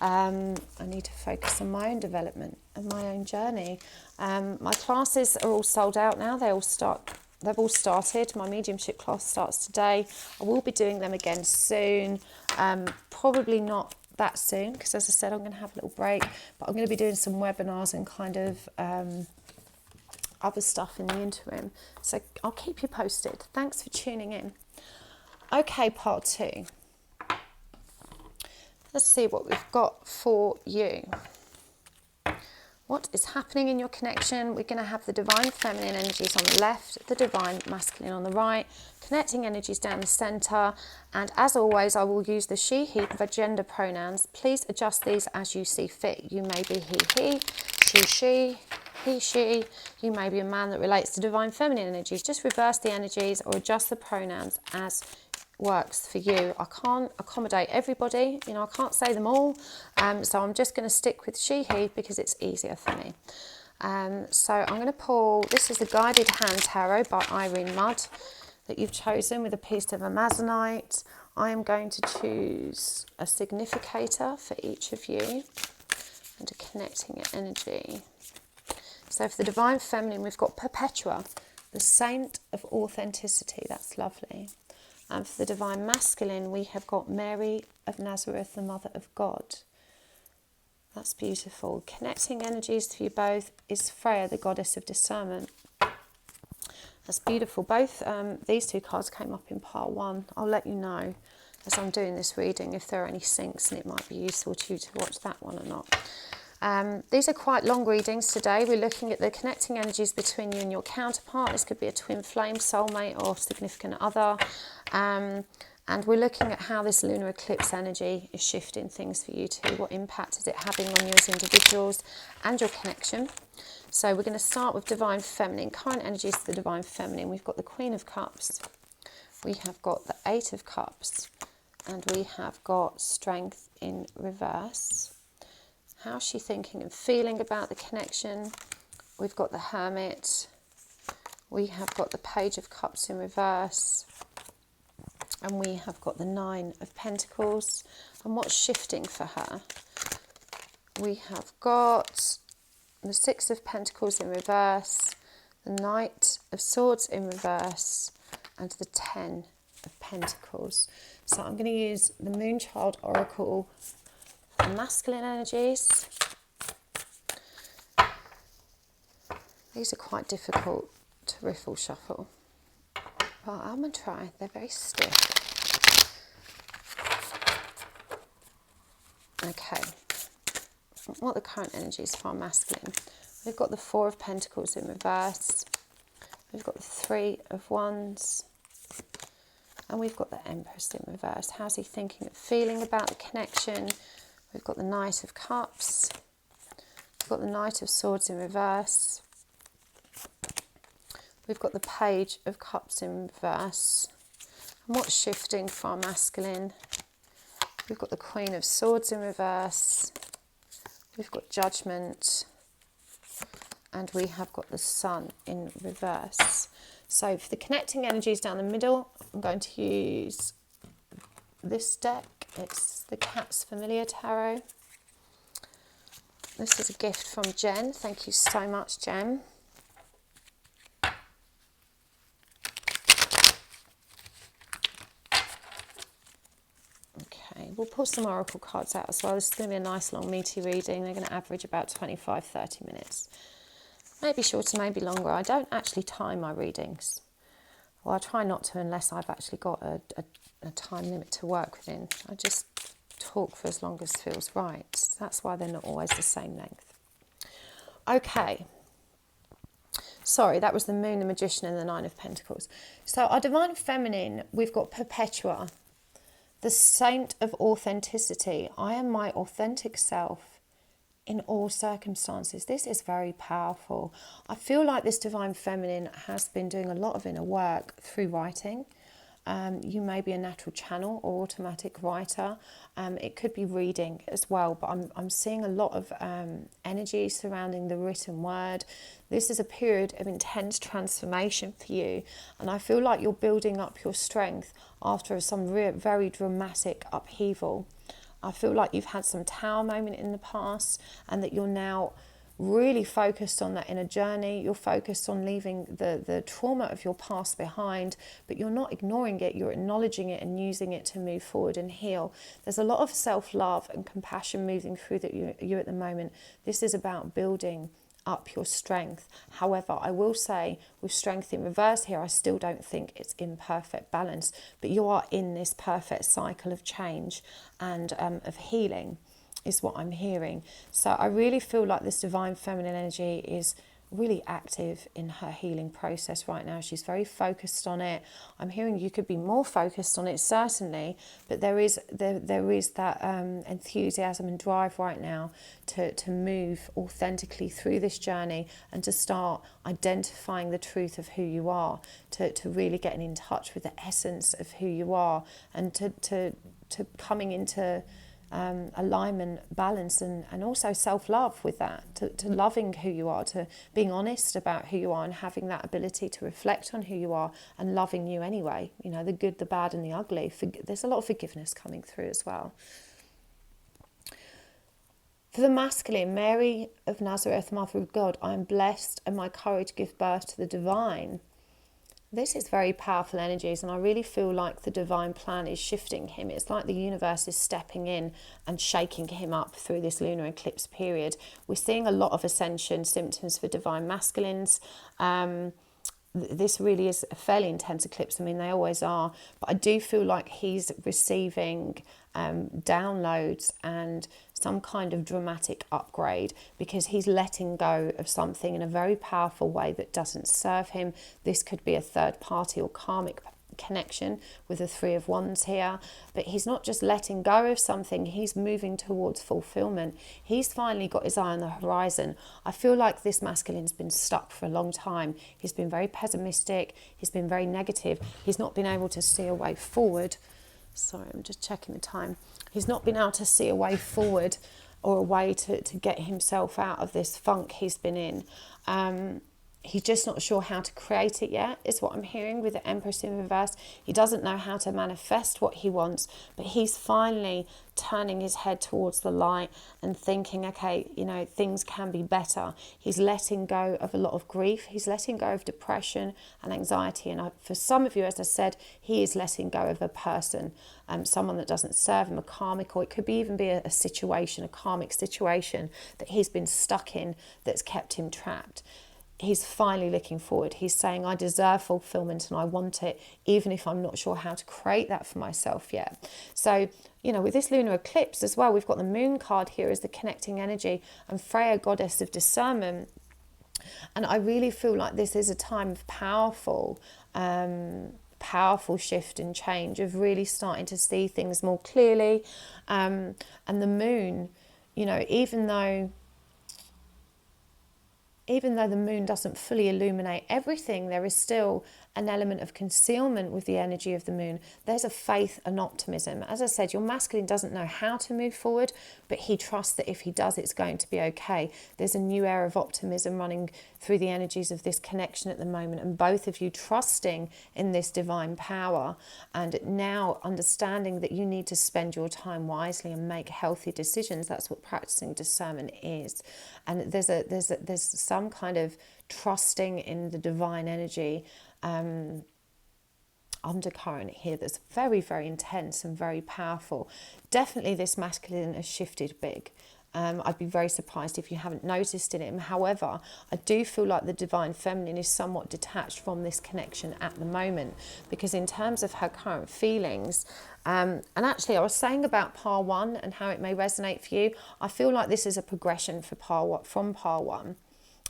I need to focus on my own development and my own journey. My classes are all sold out now. They've all started. My mediumship class starts today. I will be doing them again soon. Probably not that soon, because as I said, I'm going to have a little break. But I'm going to be doing some webinars and kind of other stuff in the interim, so I'll keep you posted. Thanks for tuning in. Okay, part two. Let's see what we've got for you. What is happening in your connection? We're going to have the divine feminine energies on the left, the divine masculine on the right, connecting energies down the centre. And as always, I will use the she, he, the gender pronouns. Please adjust these as you see fit. You may be he, she, he, she. You may be a man that relates to divine feminine energies. Just reverse the energies or adjust the pronouns as works for you. I can't accommodate everybody, you know, I can't say them all. So I'm just going to stick with she, he, because it's easier for me. So I'm going to pull, this is the Guided Hand Tarot by Irene Mudd that you've chosen with a piece of Amazonite. I am going to choose a significator for each of you and a connecting energy. So for the divine feminine, we've got Perpetua, the saint of authenticity. That's lovely. And for the divine masculine, we have got Mary of Nazareth, the Mother of God. That's beautiful. Connecting energies to you both is Freya, the goddess of discernment. That's beautiful. Both these two cards came up in part one. I'll let you know as I'm doing this reading if there are any syncs, and it might be useful to you to watch that one or not. These are quite long readings today. We're looking at the connecting energies between you and your counterpart. This could be a twin flame, soulmate, or significant other. And we're looking at how this lunar eclipse energy is shifting things for you too. What impact is it having on you as individuals and your connection? So we're going to start with divine feminine. Current energies for the divine feminine. We've got the Queen of Cups. We have got the Eight of Cups. And we have got Strength in reverse. How's she thinking and feeling about the connection? We've got the Hermit. We have got the Page of Cups in reverse. And we have got the Nine of Pentacles. And what's shifting for her? We have got the Six of Pentacles in reverse, the Knight of Swords in reverse, and the Ten of Pentacles. So I'm going to use the Moonchild Oracle for masculine energies. These are quite difficult to riffle shuffle, but I'm going to try. They're very stiff. Okay, what are the current energies for our masculine? We've got the Four of Pentacles in reverse. We've got the Three of Wands. And we've got the Empress in reverse. How's he thinking and feeling about the connection? We've got the Knight of Cups. We've got the Knight of Swords in reverse. We've got the Page of Cups in reverse. And what's shifting for our masculine? We've got the Queen of Swords in reverse. We've got Judgment. And we have got the Sun in reverse. So for the connecting energies down the middle, I'm going to use this deck. It's the Cat's Familiar Tarot. This is a gift from Jen. Thank you so much, Jen. Okay, we'll pull some oracle cards out as well. This is going to be a nice long meaty reading. They're going to average about 25-30 minutes. Maybe shorter, maybe longer. I don't actually time my readings. Well, I try not to unless I've actually got a time limit to work within. I just talk for as long as feels right. That's why they're not always the same length. Okay. Sorry, that was the Moon, the Magician, and the Nine of Pentacles. So our Divine Feminine, we've got Perpetua, the Saint of Authenticity. I am my authentic self in all circumstances. This is very powerful. I feel like this Divine Feminine has been doing a lot of inner work through writing. You may be a natural channel or automatic writer. It could be reading as well, but I'm seeing a lot of energy surrounding the written word. This is a period of intense transformation for you, and I feel like you're building up your strength after some very dramatic upheaval. I feel like you've had some tower moment in the past, and that you're now really focused on that inner journey. You're focused on leaving the trauma of your past behind, but you're not ignoring it. You're acknowledging it and using it to move forward and heal. There's a lot of self-love and compassion moving through you at the moment. This is about building up your strength. However, I will say with strength in reverse here, I still don't think it's in perfect balance, but you are in this perfect cycle of change and of healing is what I'm hearing. So I really feel like this Divine Feminine energy is really active in her healing process right now. She's very focused on it. I'm hearing you could be more focused on it, certainly, but there is that enthusiasm and drive right now to move authentically through this journey and to start identifying the truth of who you are, to really getting in touch with the essence of who you are, and to coming into alignment, balance, and also self-love with that, to loving who you are, to being honest about who you are, and having that ability to reflect on who you are and loving you anyway, you know, the good, the bad, and the ugly. There's a lot of forgiveness coming through as well. For the masculine, Mary of Nazareth, Mother of God, I am blessed and my courage gives birth to the divine. This is very powerful energies, and I really feel like the divine plan is shifting him. It's like the universe is stepping in and shaking him up through this lunar eclipse period. We're seeing a lot of ascension symptoms for divine masculines. This really is a fairly intense eclipse. I mean, they always are, but I do feel like he's receiving downloads and some kind of dramatic upgrade, because he's letting go of something in a very powerful way that doesn't serve him. This could be a third party or karmic connection with the Three of Wands here, but he's not just letting go of something, he's moving towards fulfillment. He's finally got his eye on the horizon. I feel like this masculine's been stuck for a long time. He's been very pessimistic, he's been very negative, he's not been able to see a way forward. Sorry, I'm just checking the time. He's not been able to see a way forward or a way to get himself out of this funk he's been in. He's just not sure how to create it yet, is what I'm hearing with the Empress in reverse. He doesn't know how to manifest what he wants, but he's finally turning his head towards the light and thinking, okay, you know, things can be better. He's letting go of a lot of grief. He's letting go of depression and anxiety. And for some of you, as I said, he is letting go of a person, someone that doesn't serve him, a karmic, or it could even be a situation, a karmic situation that he's been stuck in that's kept him trapped. He's finally looking forward. He's saying, I deserve fulfillment and I want it, even if I'm not sure how to create that for myself yet. So, you know, with this lunar eclipse as well, we've got the moon card here as the connecting energy, and Freya, goddess of discernment. And I really feel like this is a time of powerful shift and change, of really starting to see things more clearly. And the moon, you know, even though even though the moon doesn't fully illuminate everything, there is still an element of concealment with the energy of the moon. There's a faith and optimism. As I said, your masculine doesn't know how to move forward, but he trusts that if he does, it's going to be okay. There's a new era of optimism running through the energies of this connection at the moment, and both of you trusting in this divine power, and now understanding that you need to spend your time wisely and make healthy decisions. That's what practicing discernment is. And there's some kind of trusting in the divine energy undercurrent here that's very, very intense and very powerful. Definitely this masculine has shifted big. I'd be very surprised if you haven't noticed in him. However, I do feel like the divine feminine is somewhat detached from this connection at the moment, because in terms of her current feelings, and actually I was saying about Par 1 and how it may resonate for you, I feel like this is a progression for from Par 1.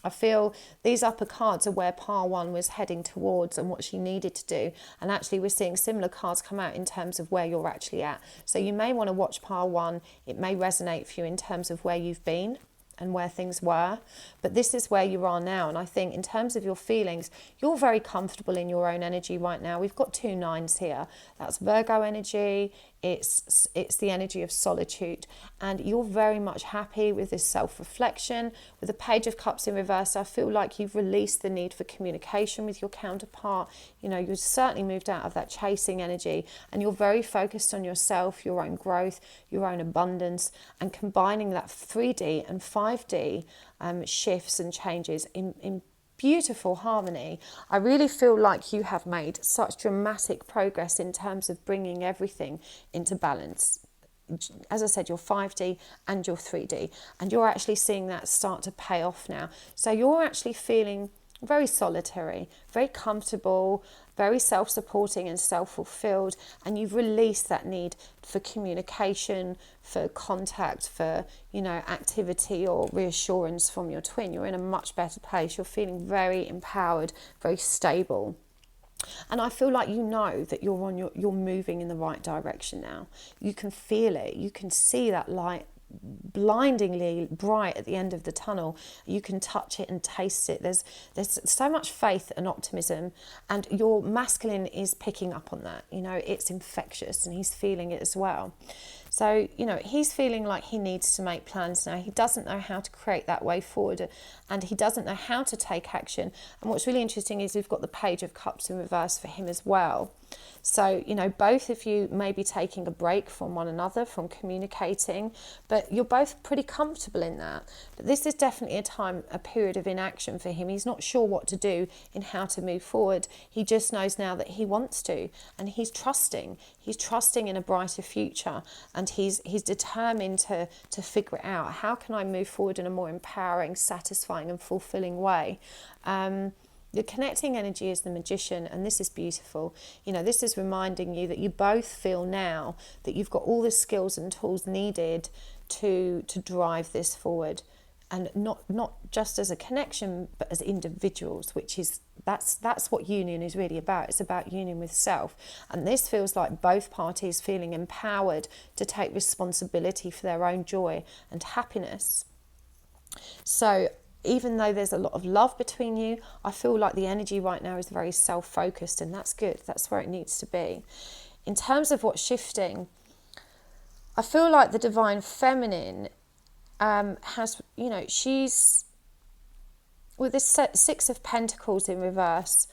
I feel these upper cards are where Par 1 was heading towards and what she needed to do. And actually we're seeing similar cards come out in terms of where you're actually at. So you may want to watch Par 1. It may resonate for you in terms of where you've been and where things were. But this is where you are now. And I think in terms of your feelings, you're very comfortable in your own energy right now. We've got 2 9s here. That's Virgo energy. It's the energy of solitude, and you're very much happy with this self-reflection. With the Page of Cups in reverse, I feel like you've released the need for communication with your counterpart. You know, you've certainly moved out of that chasing energy, and you're very focused on yourself, your own growth, your own abundance, and combining that 3D and 5D shifts and changes in beautiful harmony. I really feel like you have made such dramatic progress in terms of bringing everything into balance. As I said, your 5D and your 3D, and you're actually seeing that start to pay off now. So you're actually feeling very solitary, very comfortable, very self-supporting and self-fulfilled, and you've released that need for communication, for contact, for, you know, activity or reassurance from your twin. You're in a much better place. You're feeling very empowered, very stable. And I feel like you know that you're moving in the right direction now. You can feel it. You can see that light blindingly bright at the end of the tunnel. You can touch it and taste it. There's so much faith and optimism, and your masculine is picking up on that. You know, it's infectious, and he's feeling it as well. So, you know, he's feeling like he needs to make plans now. He doesn't know how to create that way forward, and he doesn't know how to take action. And what's really interesting is we've got the Page of Cups in reverse for him as well. So, you know, both of you may be taking a break from one another, from communicating, but you're both pretty comfortable in that. But this is definitely a period of inaction for him. He's not sure what to do in how to move forward. He just knows now that he wants to, and he's trusting. He's trusting in a brighter future, and he's determined to figure it out. How can I move forward in a more empowering, satisfying and fulfilling way? The connecting energy is the Magician, and this is beautiful. You know, this is reminding you that you both feel now that you've got all the skills and tools needed to drive this forward, and not just as a connection, but as individuals, which is that's what union is really about. It's about union with self, and this feels like both parties feeling empowered to take responsibility for their own joy and happiness. So even though there's a lot of love between you, I feel like the energy right now is very self-focused, and that's good. That's where it needs to be. In terms of what's shifting, I feel like the divine feminine has, you know, she's with this 6 of Pentacles in reverse.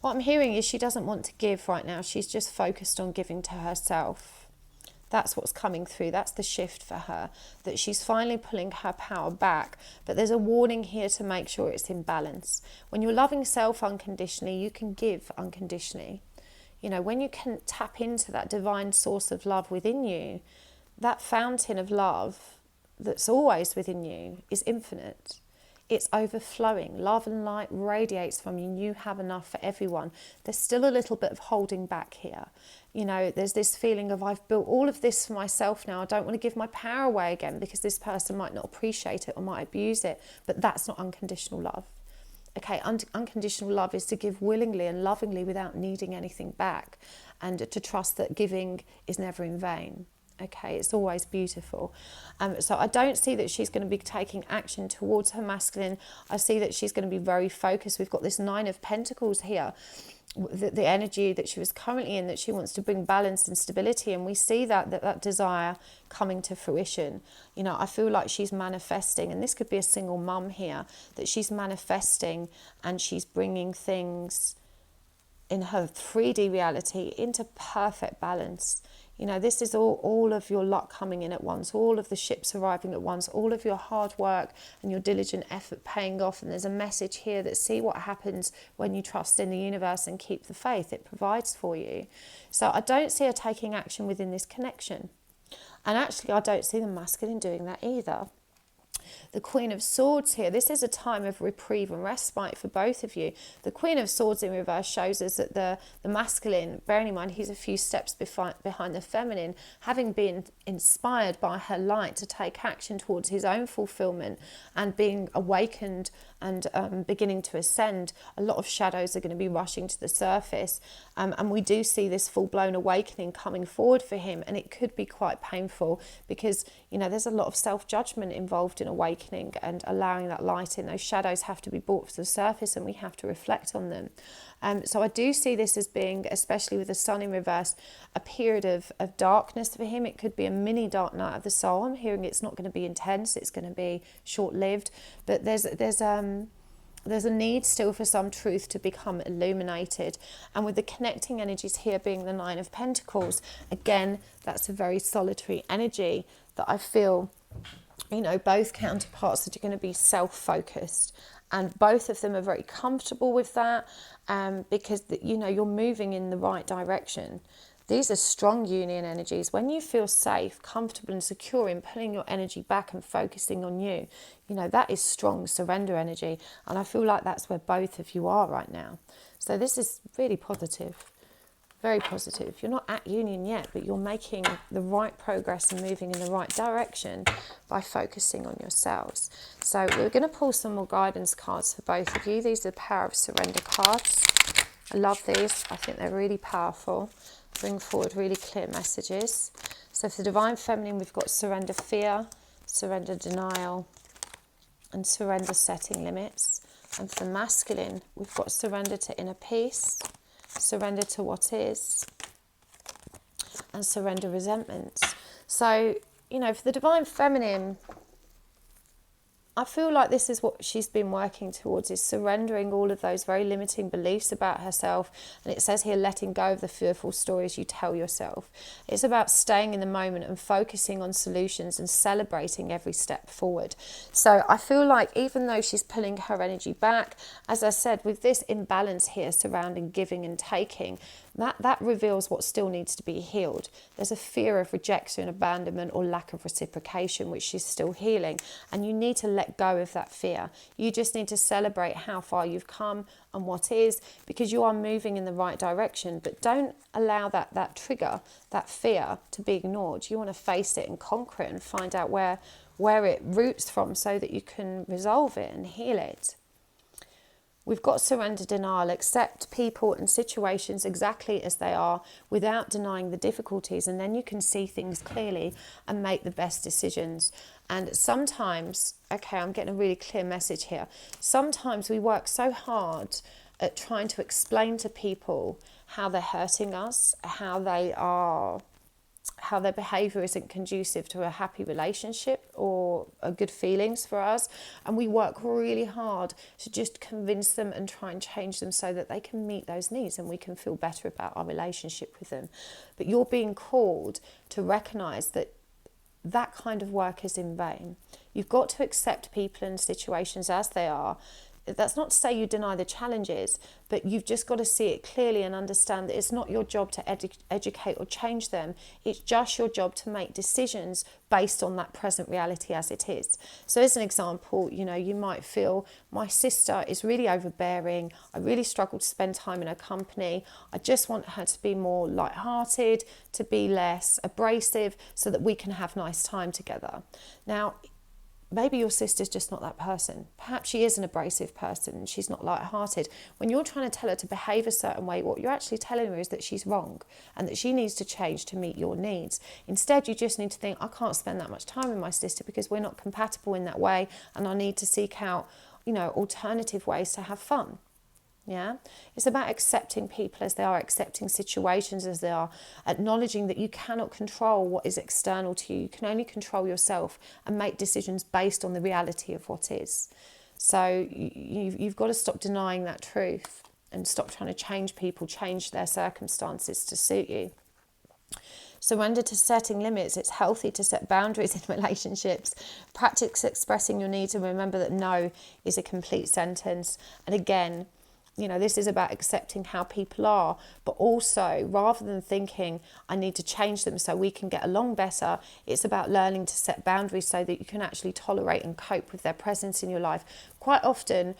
What I'm hearing is she doesn't want to give right now. She's just focused on giving to herself. That's what's coming through. That's the shift for her, that she's finally pulling her power back. But there's a warning here to make sure it's in balance. When you're loving self unconditionally, you can give unconditionally. You know, when you can tap into that divine source of love within you, that fountain of love that's always within you is infinite. It's overflowing. Love and light radiates from you. You have enough for everyone. There's still a little bit of holding back here. You know, there's this feeling of, I've built all of this for myself now. I don't want to give my power away again because this person might not appreciate it or might abuse it. But that's not unconditional love. Okay, unconditional love is to give willingly and lovingly without needing anything back, and to trust that giving is never in vain. Okay, it's always beautiful. So I don't see that she's going to be taking action towards her masculine. I see that she's going to be very focused. We've got this Nine of Pentacles here, the energy that she was currently in, that she wants to bring balance and stability, and we see that desire coming to fruition. You know, I feel like she's manifesting, and this could be a single mum here, that she's manifesting and she's bringing things in her 3D reality into perfect balance. You know, this is all of your luck coming in at once, all of the ships arriving at once, all of your hard work and your diligent effort paying off. And there's a message here that see what happens when you trust in the universe and keep the faith. It provides for you. So I don't see her taking action within this connection. And actually, I don't see the masculine doing that either. The Queen of Swords here, this is a time of reprieve and respite for both of you. The Queen of Swords in reverse shows us that the masculine, bearing in mind he's a few steps behind the feminine, having been inspired by her light to take action towards his own fulfillment and being awakened and beginning to ascend, a lot of shadows are going to be rushing to the surface. And we do see this full-blown awakening coming forward for him, and it could be quite painful because, you know, there's a lot of self-judgment involved in awakening and allowing that light in. Those shadows have to be brought to the surface and we have to reflect on them. So I do see this as being, especially with the Sun in reverse, a period of darkness for him. It could be a mini dark night of the soul. I'm hearing it's not going to be intense, it's going to be short-lived, but there's a need still for some truth to become illuminated. And with the connecting energies here being the Nine of Pentacles, again, that's a very solitary energy that I feel, you know, both counterparts that are going to be self-focused, and both of them are very comfortable with that, because, you know, you're moving in the right direction. These are strong union energies. When you feel safe, comfortable and secure in pulling your energy back and focusing on you, you know, that is strong surrender energy. And I feel like that's where both of you are right now. So this is really positive, very positive. You're not at union yet, but you're making the right progress and moving in the right direction by focusing on yourselves. So we're going to pull some more guidance cards for both of you. These are the Power of Surrender cards. I love these. I think they're really powerful. Bring forward really clear messages. So for the Divine Feminine, we've got surrender fear, surrender denial, and surrender setting limits. And for the masculine, we've got surrender to inner peace, surrender to what is, and surrender resentments. So, you know, for the Divine Feminine, I feel like this is what she's been working towards, is surrendering all of those very limiting beliefs about herself. And it says here, letting go of the fearful stories you tell yourself. It's about staying in the moment and focusing on solutions and celebrating every step forward. So I feel like even though she's pulling her energy back, as I said, with this imbalance here surrounding giving and taking, that reveals what still needs to be healed. There's a fear of rejection, abandonment, or lack of reciprocation, which she's still healing. And you need to let go of that fear. You just need to celebrate how far you've come and what is, because you are moving in the right direction. But don't allow that trigger, that fear, to be ignored. You want to face it and conquer it and find out where it roots from so that you can resolve it and heal it. We've got surrender denial. Accept people and situations exactly as they are without denying the difficulties, and then you can see things clearly and make the best decisions. And sometimes, okay, I'm getting a really clear message here. Sometimes we work so hard at trying to explain to people how they're hurting us, how their behaviour isn't conducive to a happy relationship or good feelings for us. And we work really hard to just convince them and try and change them so that they can meet those needs and we can feel better about our relationship with them. But you're being called to recognise that that kind of work is in vain. You've got to accept people and situations as they are. That's not to say you deny the challenges, but you've just got to see it clearly and understand that it's not your job to educate or change them. It's just your job to make decisions based on that present reality as it is. So as an example, you know, you might feel, my sister is really overbearing. I really struggle to spend time in her company. I just want her to be more lighthearted, to be less abrasive so that we can have nice time together. Now, maybe your sister's just not that person. Perhaps she is an abrasive person and she's not light-hearted. When you're trying to tell her to behave a certain way, what you're actually telling her is that she's wrong and that she needs to change to meet your needs. Instead, you just need to think, I can't spend that much time with my sister because we're not compatible in that way, and I need to seek out, alternative ways to have fun. Yeah, it's about accepting people as they are, accepting situations as they are, acknowledging that you cannot control what is external to you. You can only control yourself and make decisions based on the reality of what is. So you've got to stop denying that truth and stop trying to change people, change their circumstances to suit you. Surrender to setting limits. It's healthy to set boundaries in relationships. Practice expressing your needs, and remember that no is a complete sentence. And again, this is about accepting how people are, but also rather than thinking I need to change them so we can get along better, it's about learning to set boundaries so that you can actually tolerate and cope with their presence in your life. Quite often,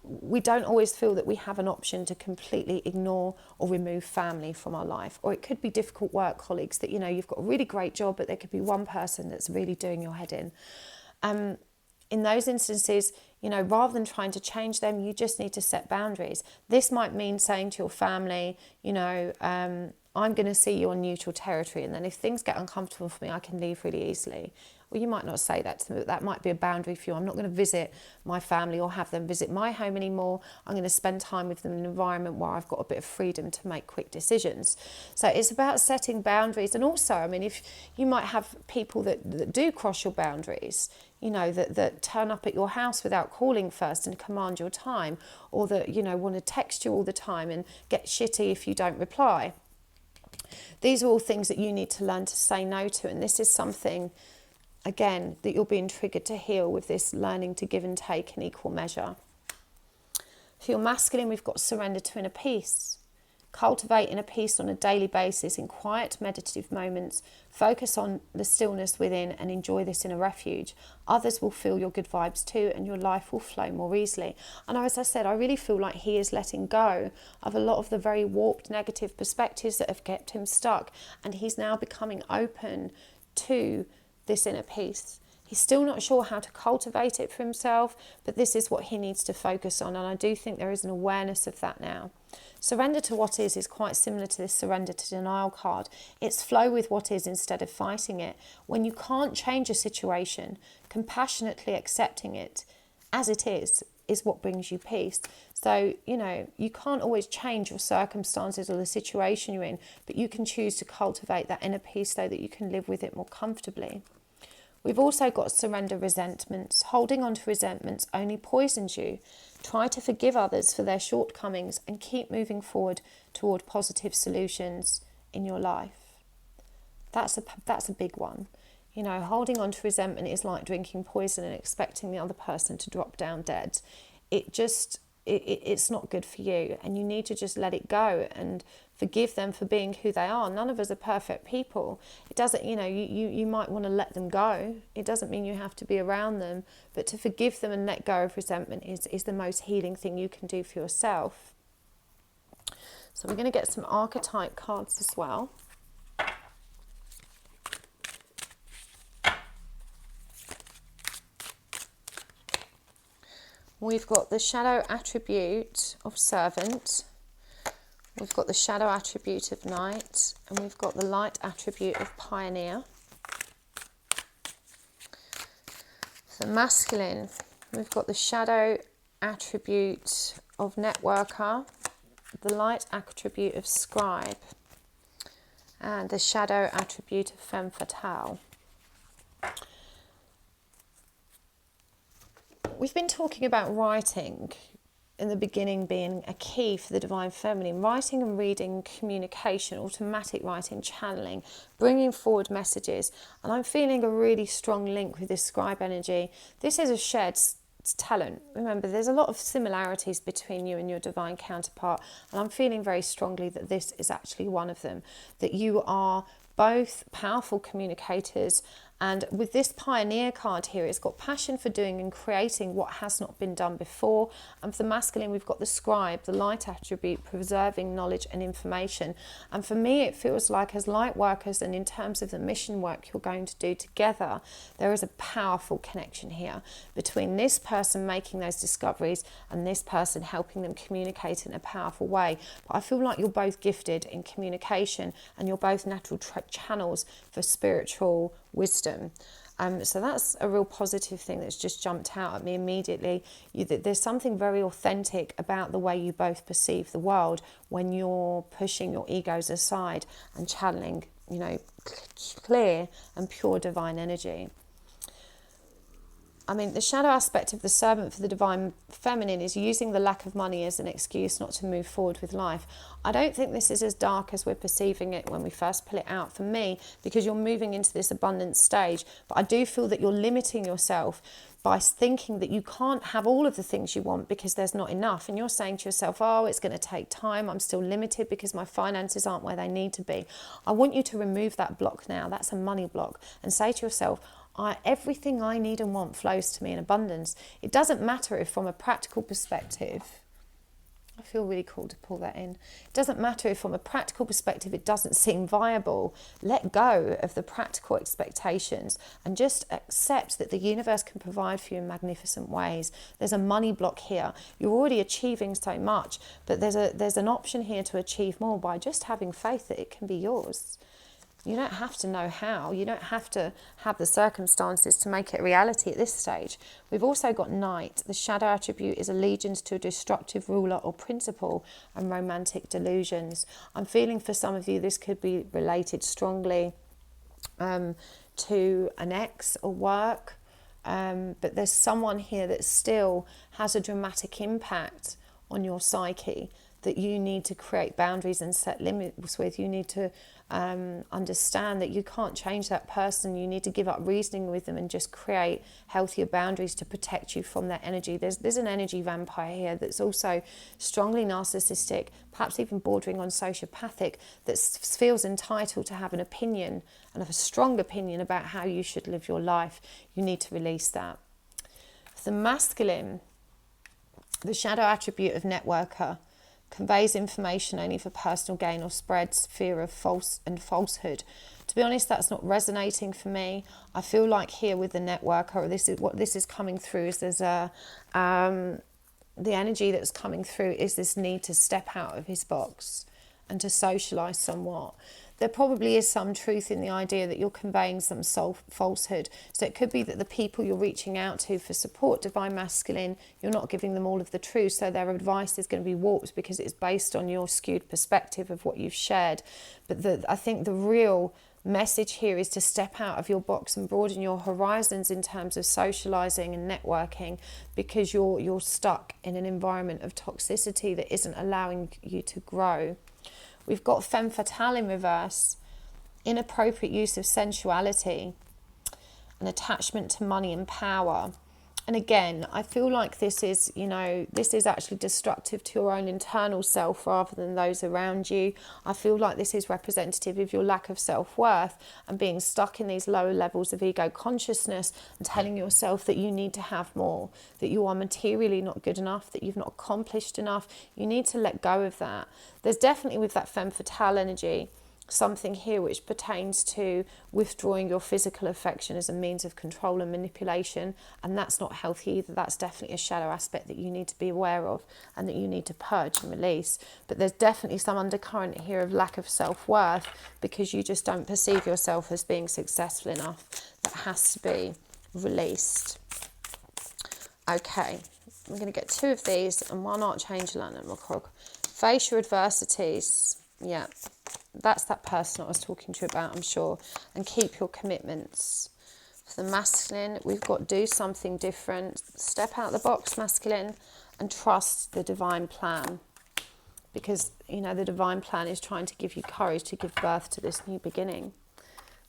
we don't always feel that we have an option to completely ignore or remove family from our life. Or it could be difficult work colleagues that, you've got a really great job, but there could be one person that's really doing your head in. In those instances, rather than trying to change them, you just need to set boundaries. This might mean saying to your family, I'm going to see you on neutral territory, and then if things get uncomfortable for me, I can leave really easily. Or you might not say that to them, but that might be a boundary for you. I'm not going to visit my family or have them visit my home anymore. I'm going to spend time with them in an environment where I've got a bit of freedom to make quick decisions. So it's about setting boundaries. And also, if you might have people that do cross your boundaries, that turn up at your house without calling first and command your time, or that, want to text you all the time and get shitty if you don't reply. These are all things that you need to learn to say no to. And this is something, again, that you're being triggered to heal with this learning to give and take in equal measure. For your masculine, we've got surrender to inner peace. Cultivate inner peace on a daily basis in quiet meditative moments. Focus on the stillness within and enjoy this inner refuge. Others will feel your good vibes too, and your life will flow more easily. And as I said, I really feel like he is letting go of a lot of the very warped negative perspectives that have kept him stuck, and he's now becoming open to this inner peace. He's still not sure how to cultivate it for himself, but this is what he needs to focus on, and I do think there is an awareness of that now. Surrender to what is quite similar to this surrender to denial card. It's flow with what is instead of fighting it. When you can't change a situation, compassionately accepting it as it is what brings you peace. So, you can't always change your circumstances or the situation you're in, but you can choose to cultivate that inner peace so that you can live with it more comfortably. We've also got surrender resentments. Holding on to resentments only poisons you. Try to forgive others for their shortcomings and keep moving forward toward positive solutions in your life. That's a big one. Holding on to resentment is like drinking poison and expecting the other person to drop down dead. It's not good for you, and you need to just let it go and forgive them for being who they are. None of us are perfect people. It doesn't, you might want to let them go. It doesn't mean you have to be around them, but to forgive them and let go of resentment is the most healing thing you can do for yourself. So we're going to get some archetype cards as well. We've got the shadow attribute of servant, we've got the shadow attribute of knight, and we've got the light attribute of pioneer. For masculine, we've got the shadow attribute of networker, the light attribute of scribe, and the shadow attribute of femme fatale. We've been talking about writing in the beginning being a key for the divine feminine. Writing and reading, communication, automatic writing, channeling, bringing forward messages. And I'm feeling a really strong link with this scribe energy. This is a shared talent. Remember, there's a lot of similarities between you and your divine counterpart. And I'm feeling very strongly that this is actually one of them. That you are both powerful communicators And with this Pioneer card here, it's got passion for doing and creating what has not been done before. And for the masculine, we've got the Scribe, the light attribute, preserving knowledge and information. And for me, it feels like as light workers and in terms of the mission work you're going to do together, there is a powerful connection here between this person making those discoveries and this person helping them communicate in a powerful way. But I feel like you're both gifted in communication and you're both natural channels for spiritual wisdom. So that's a real positive thing that's just jumped out at me immediately. There's something very authentic about the way you both perceive the world when you're pushing your egos aside and channeling, you know, clear and pure divine energy. I mean, the shadow aspect of the servant for the divine feminine is using the lack of money as an excuse not to move forward with life. I don't think this is as dark as we're perceiving it when we first pull it out for me, because you're moving into this abundant stage. But I do feel that you're limiting yourself by thinking that you can't have all of the things you want because there's not enough. And you're saying to yourself, oh, it's going to take time. I'm still limited because my finances aren't where they need to be. I want you to remove that block now. That's a money block. And say to yourself, everything I need and want flows to me in abundance. It doesn't matter if from a practical perspective, I feel really cool to pull that in. It doesn't matter if from a practical perspective it doesn't seem viable. Let go of the practical expectations and just accept that the universe can provide for you in magnificent ways. There's a money block here. You're already achieving so much, but there's an option here to achieve more by just having faith that it can be yours. You don't have to know how. You don't have to have the circumstances to make it a reality at this stage. We've also got Knight. The shadow attribute is allegiance to a destructive ruler or principle and romantic delusions. I'm feeling for some of you this could be related strongly to an ex or work. But there's someone here that still has a dramatic impact on your psyche that you need to create boundaries and set limits with. You need to understand that you can't change that person. You need to give up reasoning with them and just create healthier boundaries to protect you from their energy. There's an energy vampire here that's also strongly narcissistic, perhaps even bordering on sociopathic, that feels entitled to have an opinion and have a strong opinion about how you should live your life. You need to release that. For the masculine, the shadow attribute of networker conveys information only for personal gain or spreads fear of falsehood. To be honest, that's not resonating for me. I feel like here with the networker, this is coming through is there's the energy that's coming through is this need to step out of his box and to socialize somewhat. There probably is some truth in the idea that you're conveying some falsehood. So it could be that the people you're reaching out to for support, divine masculine, you're not giving them all of the truth. So their advice is going to be warped because it's based on your skewed perspective of what you've shared. But I think the real message here is to step out of your box and broaden your horizons in terms of socializing and networking, because you're stuck in an environment of toxicity that isn't allowing you to grow. We've got femme fatale in reverse, inappropriate use of sensuality, an attachment to money and power. And again, I feel like this is actually destructive to your own internal self rather than those around you. I feel like this is representative of your lack of self-worth and being stuck in these lower levels of ego consciousness and telling yourself that you need to have more, that you are materially not good enough, that you've not accomplished enough. You need to let go of that. There's definitely, with that femme fatale energy, something here which pertains to withdrawing your physical affection as a means of control and manipulation, and that's not healthy either. That's definitely a shadow aspect that you need to be aware of and that you need to purge and release. But there's definitely some undercurrent here of lack of self-worth because you just don't perceive yourself as being successful enough. That has to be released. Okay, I'm going to get two of these and one Archangel and a Krog. Face your adversities. Yeah, that's that person I was talking to you about, I'm sure. And keep your commitments. For the masculine, we've got do something different. Step out the box, masculine, and trust the divine plan. Because, the divine plan is trying to give you courage to give birth to this new beginning.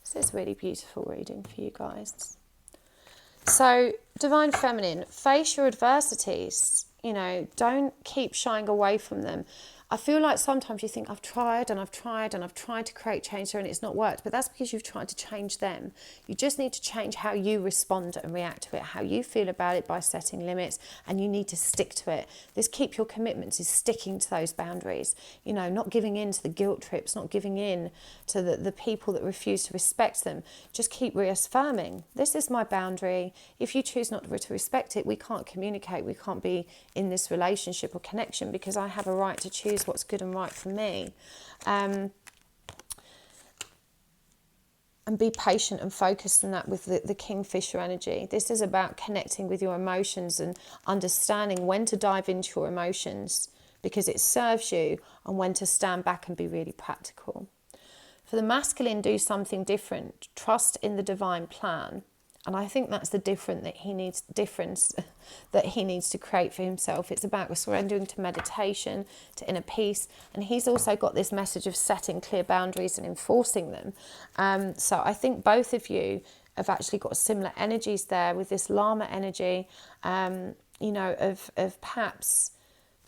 This is a really beautiful reading for you guys. So, divine feminine, face your adversities. Don't keep shying away from them. I feel like sometimes you think, I've tried and I've tried and I've tried to create change here and it's not worked, but that's because you've tried to change them. You just need to change how you respond and react to it, how you feel about it by setting limits, and you need to stick to it. This keep your commitments is sticking to those boundaries, you know, not giving in to the guilt trips, not giving in to the people that refuse to respect them. Just keep reaffirming, this is my boundary. If you choose not to respect it, we can't communicate, we can't be in this relationship or connection, because I have a right to choose what's good and right for me. And be patient and focused on that with the Kingfisher energy. This is about connecting with your emotions and understanding when to dive into your emotions because it serves you, and when to stand back and be really practical. For the masculine, do something different. Trust in the divine plan. And I think that's the difference that he needs to create for himself. It's about surrendering to meditation, to inner peace. And he's also got this message of setting clear boundaries and enforcing them. So I think both of you have actually got similar energies there with this Llama energy, you know, of perhaps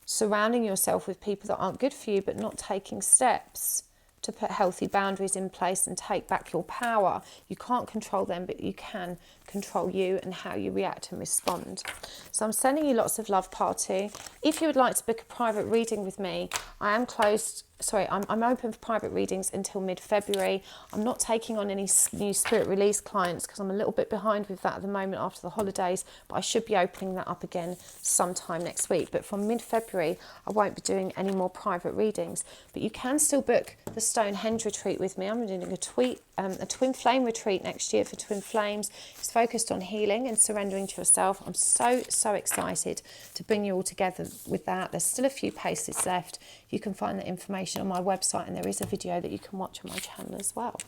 surrounding yourself with people that aren't good for you, but not taking steps to put healthy boundaries in place and take back your power. You can't control them, but you can control you and how you react and respond. So I'm sending you lots of love, Party. If you would like to book a private reading with me, I am closed. Sorry, I'm open for private readings until mid-February. I'm not taking on any new Spirit Release clients because I'm a little bit behind with that at the moment after the holidays, but I should be opening that up again sometime next week. But from mid-February, I won't be doing any more private readings. But you can still book the Stonehenge retreat with me. I'm doing a twin flame retreat next year for twin flames. It's focused on healing and surrendering to yourself. I'm so excited to bring you all together with that. There's still a few places left. You can find the information on my website, and there is a video that you can watch on my channel as well.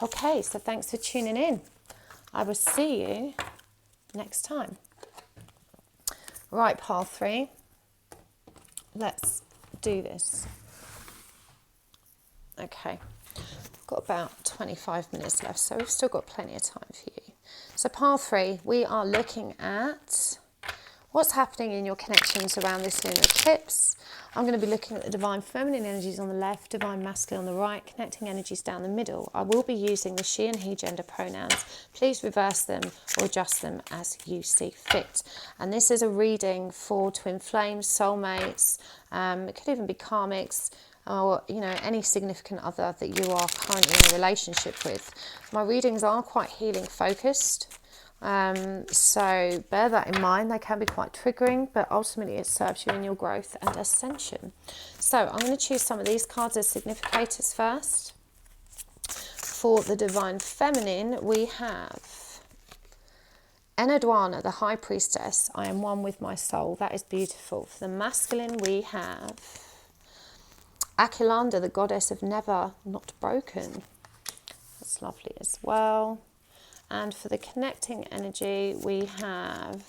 Okay, so thanks for tuning in. I will see you next time. Right, pile 3. Let's do this. Okay, I've got about 25 minutes left, so we've still got plenty of time for you. So pile 3, we are looking at what's happening in your connections around this lunar eclipse. I'm going to be looking at the divine feminine energies on the left, divine masculine on the right, connecting energies down the middle. I will be using the she and he gender pronouns. Please reverse them or adjust them as you see fit. And this is a reading for twin flames, soulmates, it could even be karmics, or you know, any significant other that you are currently in a relationship with. My readings are quite healing focused. So bear that in mind. They can be quite triggering, but ultimately it serves you in your growth and ascension. So I'm going to choose some of these cards as significators first. For the divine feminine, we have Enadwana, the high priestess. I am one with my soul. That is beautiful. For the masculine, we have Akilanda, the goddess of never not broken. That's lovely as well. And for the connecting energy, we have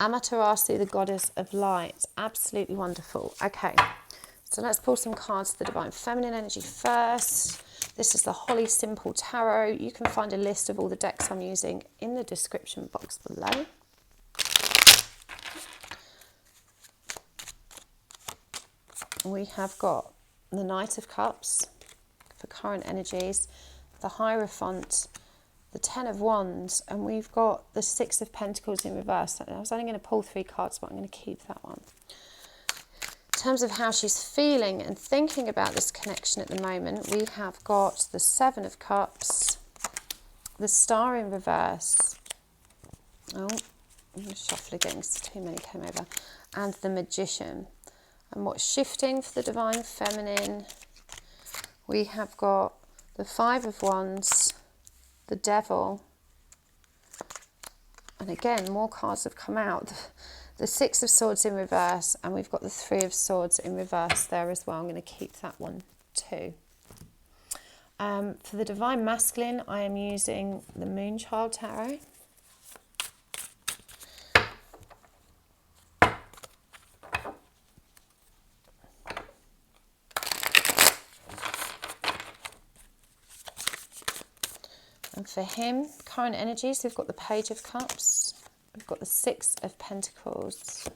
Amaterasu, the goddess of light. Absolutely wonderful. Okay, so let's pull some cards for the divine feminine energy first. This is the Holly Simple Tarot. You can find a list of all the decks I'm using in the description box below. We have got the Knight of Cups for current energies, the Hierophant, the Ten of Wands, and we've got the Six of Pentacles in reverse. I was only going to pull 3 cards, but I'm going to keep that one. In terms of how she's feeling and thinking about this connection at the moment, we have got the Seven of Cups, the Star in reverse. Oh, I'm going to shuffle again because too many came over. And the Magician. And what's shifting for the divine feminine, we have got the Five of Wands, the Devil, and again more cards have come out. The Six of Swords in reverse, and we've got the Three of Swords in reverse there as well. I'm going to keep that one too. For the divine masculine, I am using the Moonchild Tarot. And for him, current energies, we've got the Page of Cups, we've got the Six of Pentacles,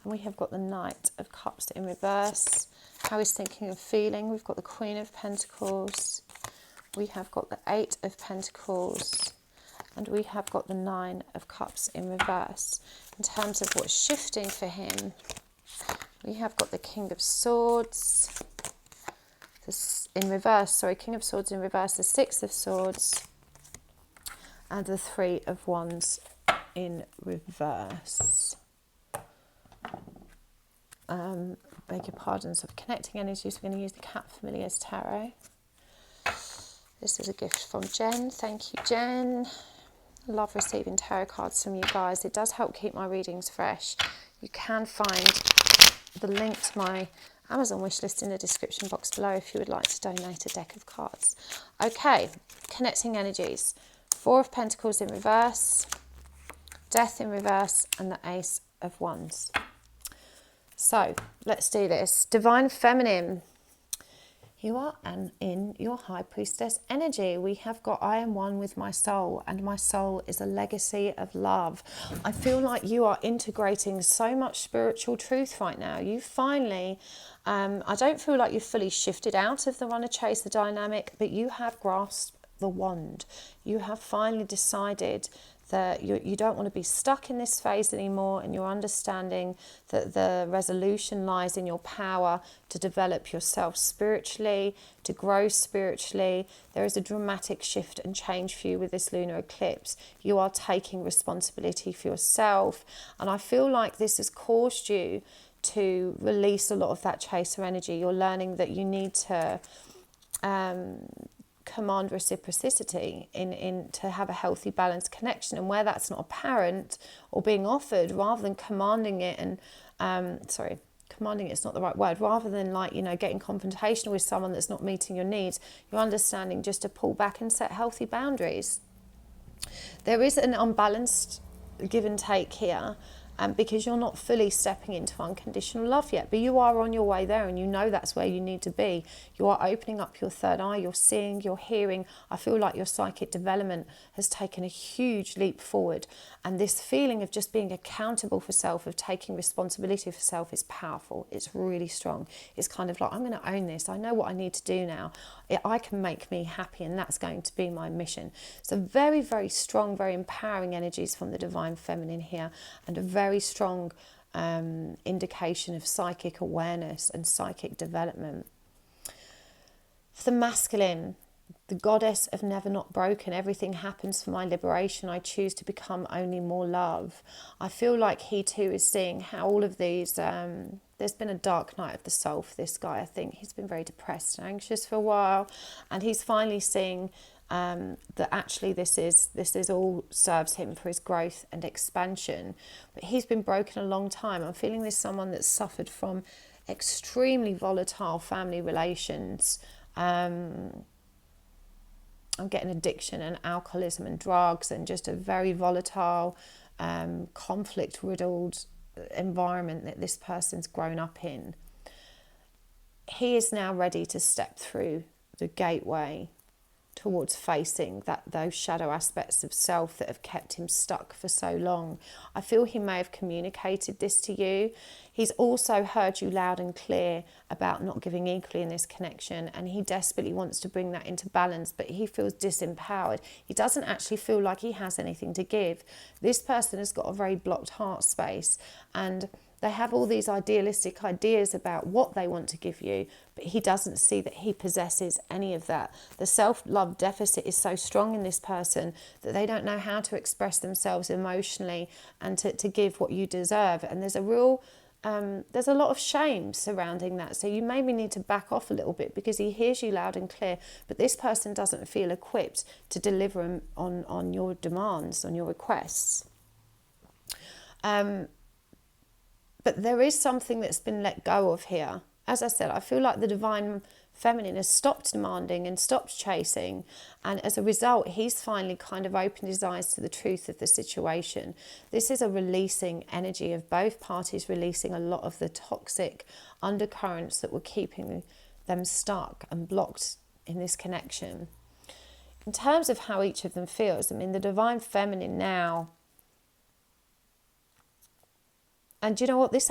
We have got the Knight of Cups in reverse. How he's thinking and feeling. We've got the Queen of Pentacles. We have got the 8 of Pentacles. And we have got the 9 of Cups in reverse. In terms of what's shifting for him, we have got the King of Swords. This in reverse, sorry, King of Swords in reverse, the 6 of Swords. And the 3 of Wands in reverse. Beg your pardon, so connecting energies, we're going to use the Cat Familiar's Tarot. This is a gift from Jen. Thank you, Jen. Love receiving tarot cards from you guys. It does help keep my readings fresh. You can find the link to my Amazon wishlist in the description box below if you would like to donate a deck of cards. Okay, connecting energies. 4 of Pentacles in reverse, Death in reverse, and the Ace of Wands. So let's do this. Divine Feminine, you are in your High Priestess energy. We have got I am one with my soul, and my soul is a legacy of love. I feel like you are integrating so much spiritual truth right now. You finally, I don't feel like you've fully shifted out of the runner chaser dynamic, but you have grasped the wand. You have finally decided that you don't want to be stuck in this phase anymore, and you're understanding that the resolution lies in your power to develop yourself spiritually, to grow spiritually. There is a dramatic shift and change for you with this lunar eclipse. You are taking responsibility for yourself, and I feel like this has caused you to release a lot of that chaser energy. You're learning that you need to command reciprocity in to have a healthy, balanced connection, and where that's not apparent or being offered, rather than commanding it and commanding it's not the right word, rather than getting confrontational with someone that's not meeting your needs, you're understanding just to pull back and set healthy boundaries. There is an unbalanced give and take here, because you're not fully stepping into unconditional love yet, but you are on your way there, and you know that's where you need to be. You are opening up your third eye, you're seeing, you're hearing. I feel like your psychic development has taken a huge leap forward, and this feeling of just being accountable for self, of taking responsibility for self, is powerful. It's really strong. It's kind of like, I'm going to own this. I know what I need to do now. I can make me happy, and that's going to be my mission. So very, very strong, very empowering energies from the Divine Feminine here, and a very strong indication of psychic awareness and psychic development. For the masculine, the Goddess of Never Not Broken, everything happens for my liberation. I choose to become only more love. I feel like he too is seeing how all of these, there's been a dark night of the soul for this guy. I think he's been very depressed and anxious for a while, and he's finally seeing that actually this is all serves him for his growth and expansion. But he's been broken a long time. I'm feeling there's someone that's suffered from extremely volatile family relations. I'm getting addiction and alcoholism and drugs, and just a very volatile, conflict-riddled environment that this person's grown up in. He is now ready to step through the gateway towards facing those shadow aspects of self that have kept him stuck for so long. I feel he may have communicated this to you. He's also heard you loud and clear about not giving equally in this connection, and he desperately wants to bring that into balance, but he feels disempowered. He doesn't actually feel like he has anything to give. This person has got a very blocked heart space, and they have all these idealistic ideas about what they want to give you, but he doesn't see that he possesses any of that. The self-love deficit is so strong in this person that they don't know how to express themselves emotionally and to give what you deserve. And there's a real, there's a lot of shame surrounding that. So you maybe need to back off a little bit, because he hears you loud and clear, but this person doesn't feel equipped to deliver on your demands, on your requests. But there is something that's been let go of here. As I said, I feel like the Divine Feminine has stopped demanding and stopped chasing. And as a result, he's finally kind of opened his eyes to the truth of the situation. This is a releasing energy of both parties, releasing a lot of the toxic undercurrents that were keeping them stuck and blocked in this connection. In terms of how each of them feels, I mean, the Divine Feminine now, And do you know what? This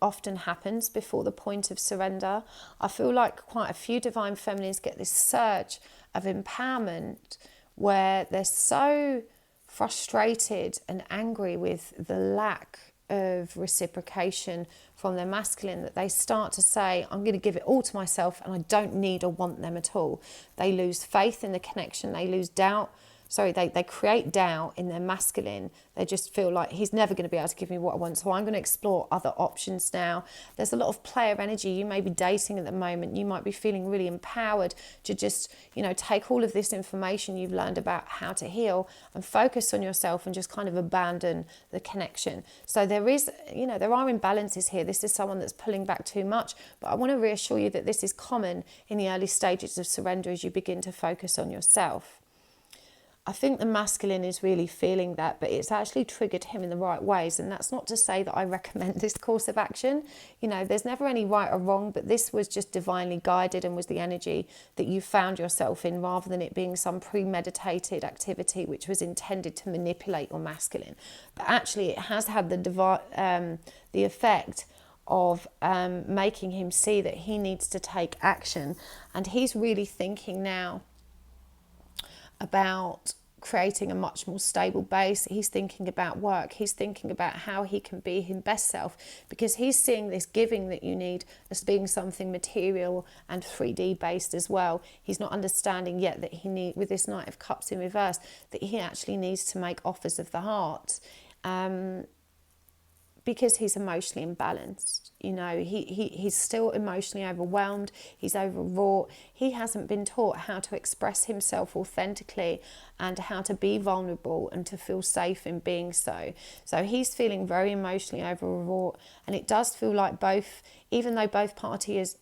often happens before the point of surrender. I feel like quite a few divine feminines get this surge of empowerment where they're so frustrated and angry with the lack of reciprocation from their masculine that they start to say, I'm going to give it all to myself and I don't need or want them at all. They lose faith in the connection. They lose doubt. They create doubt in their masculine. They just feel like he's never going to be able to give me what I want, so I'm going to explore other options now. There's a lot of player energy. You may be dating at the moment. You might be feeling really empowered to just, take all of this information you've learned about how to heal and focus on yourself and just kind of abandon the connection. So there are imbalances here. This is someone that's pulling back too much, but I want to reassure you that this is common in the early stages of surrender as you begin to focus on yourself. I think the masculine is really feeling that, but it's actually triggered him in the right ways. And that's not to say that I recommend this course of action. There's never any right or wrong, but this was just divinely guided and was the energy that you found yourself in, rather than it being some premeditated activity which was intended to manipulate your masculine. But actually it has had the effect of making him see that he needs to take action. And he's really thinking now about creating a much more stable base. He's thinking about work. He's thinking about how he can be his best self, because he's seeing this giving that you need as being something material and 3D based as well. He's not understanding yet that with this Knight of Cups in reverse, that he actually needs to make offers of the heart, because he's emotionally imbalanced. He's still emotionally overwhelmed. He's overwrought. He hasn't been taught how to express himself authentically and how to be vulnerable and to feel safe in being so. So he's feeling very emotionally overwrought, and it does feel like even though both parties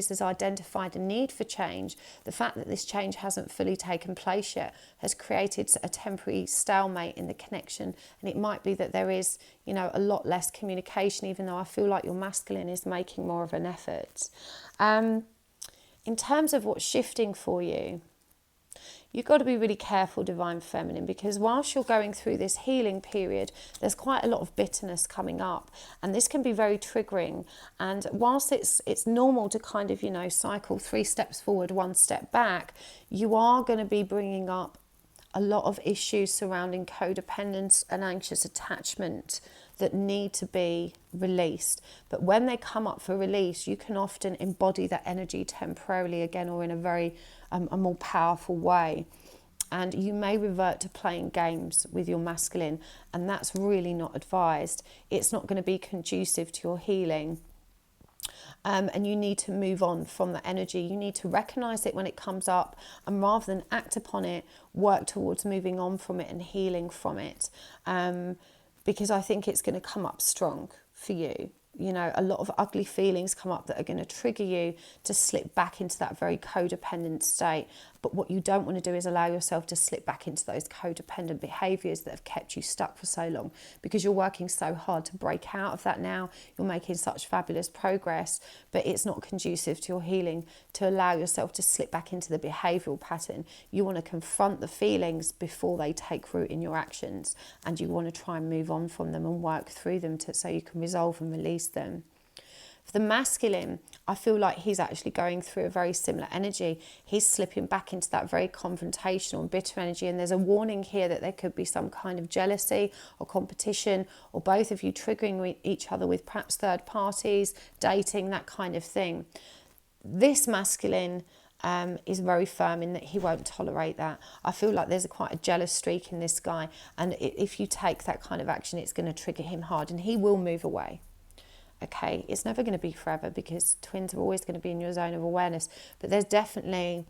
has identified a need for change, the fact that this change hasn't fully taken place yet has created a temporary stalemate in the connection. And it might be that there is, a lot less communication, even though I feel like your masculine is making more of an effort. In terms of what's shifting for you, you've got to be really careful, divine feminine, because whilst you're going through this healing period, there's quite a lot of bitterness coming up, and this can be very triggering. And whilst it's normal to kind of, cycle 3 steps forward, 1 step back, you are going to be bringing up a lot of issues surrounding codependence and anxious attachment that need to be released. But when they come up for release, you can often embody that energy temporarily again, or in a very a more powerful way. And you may revert to playing games with your masculine, and that's really not advised. It's not going to be conducive to your healing. And you need to move on from that energy. You need to recognize it when it comes up, and rather than act upon it, work towards moving on from it and healing from it. Because I think it's going to come up strong for you. A lot of ugly feelings come up that are going to trigger you to slip back into that very codependent state. But what you don't want to do is allow yourself to slip back into those codependent behaviours that have kept you stuck for so long, because you're working so hard to break out of that now. You're making such fabulous progress, but it's not conducive to your healing to allow yourself to slip back into the behavioural pattern. You want to confront the feelings before they take root in your actions, and you want to try and move on from them and work through them so you can resolve and release them. For the masculine, I feel like he's actually going through a very similar energy. He's slipping back into that very confrontational and bitter energy, and there's a warning here that there could be some kind of jealousy or competition, or both of you triggering each other with perhaps third parties, dating, that kind of thing. This masculine is very firm in that he won't tolerate that. I feel like there's quite a jealous streak in this guy, and if you take that kind of action, it's going to trigger him hard, and he will move away. Okay, it's never going to be forever, because twins are always going to be in your zone of awareness, but there's definitely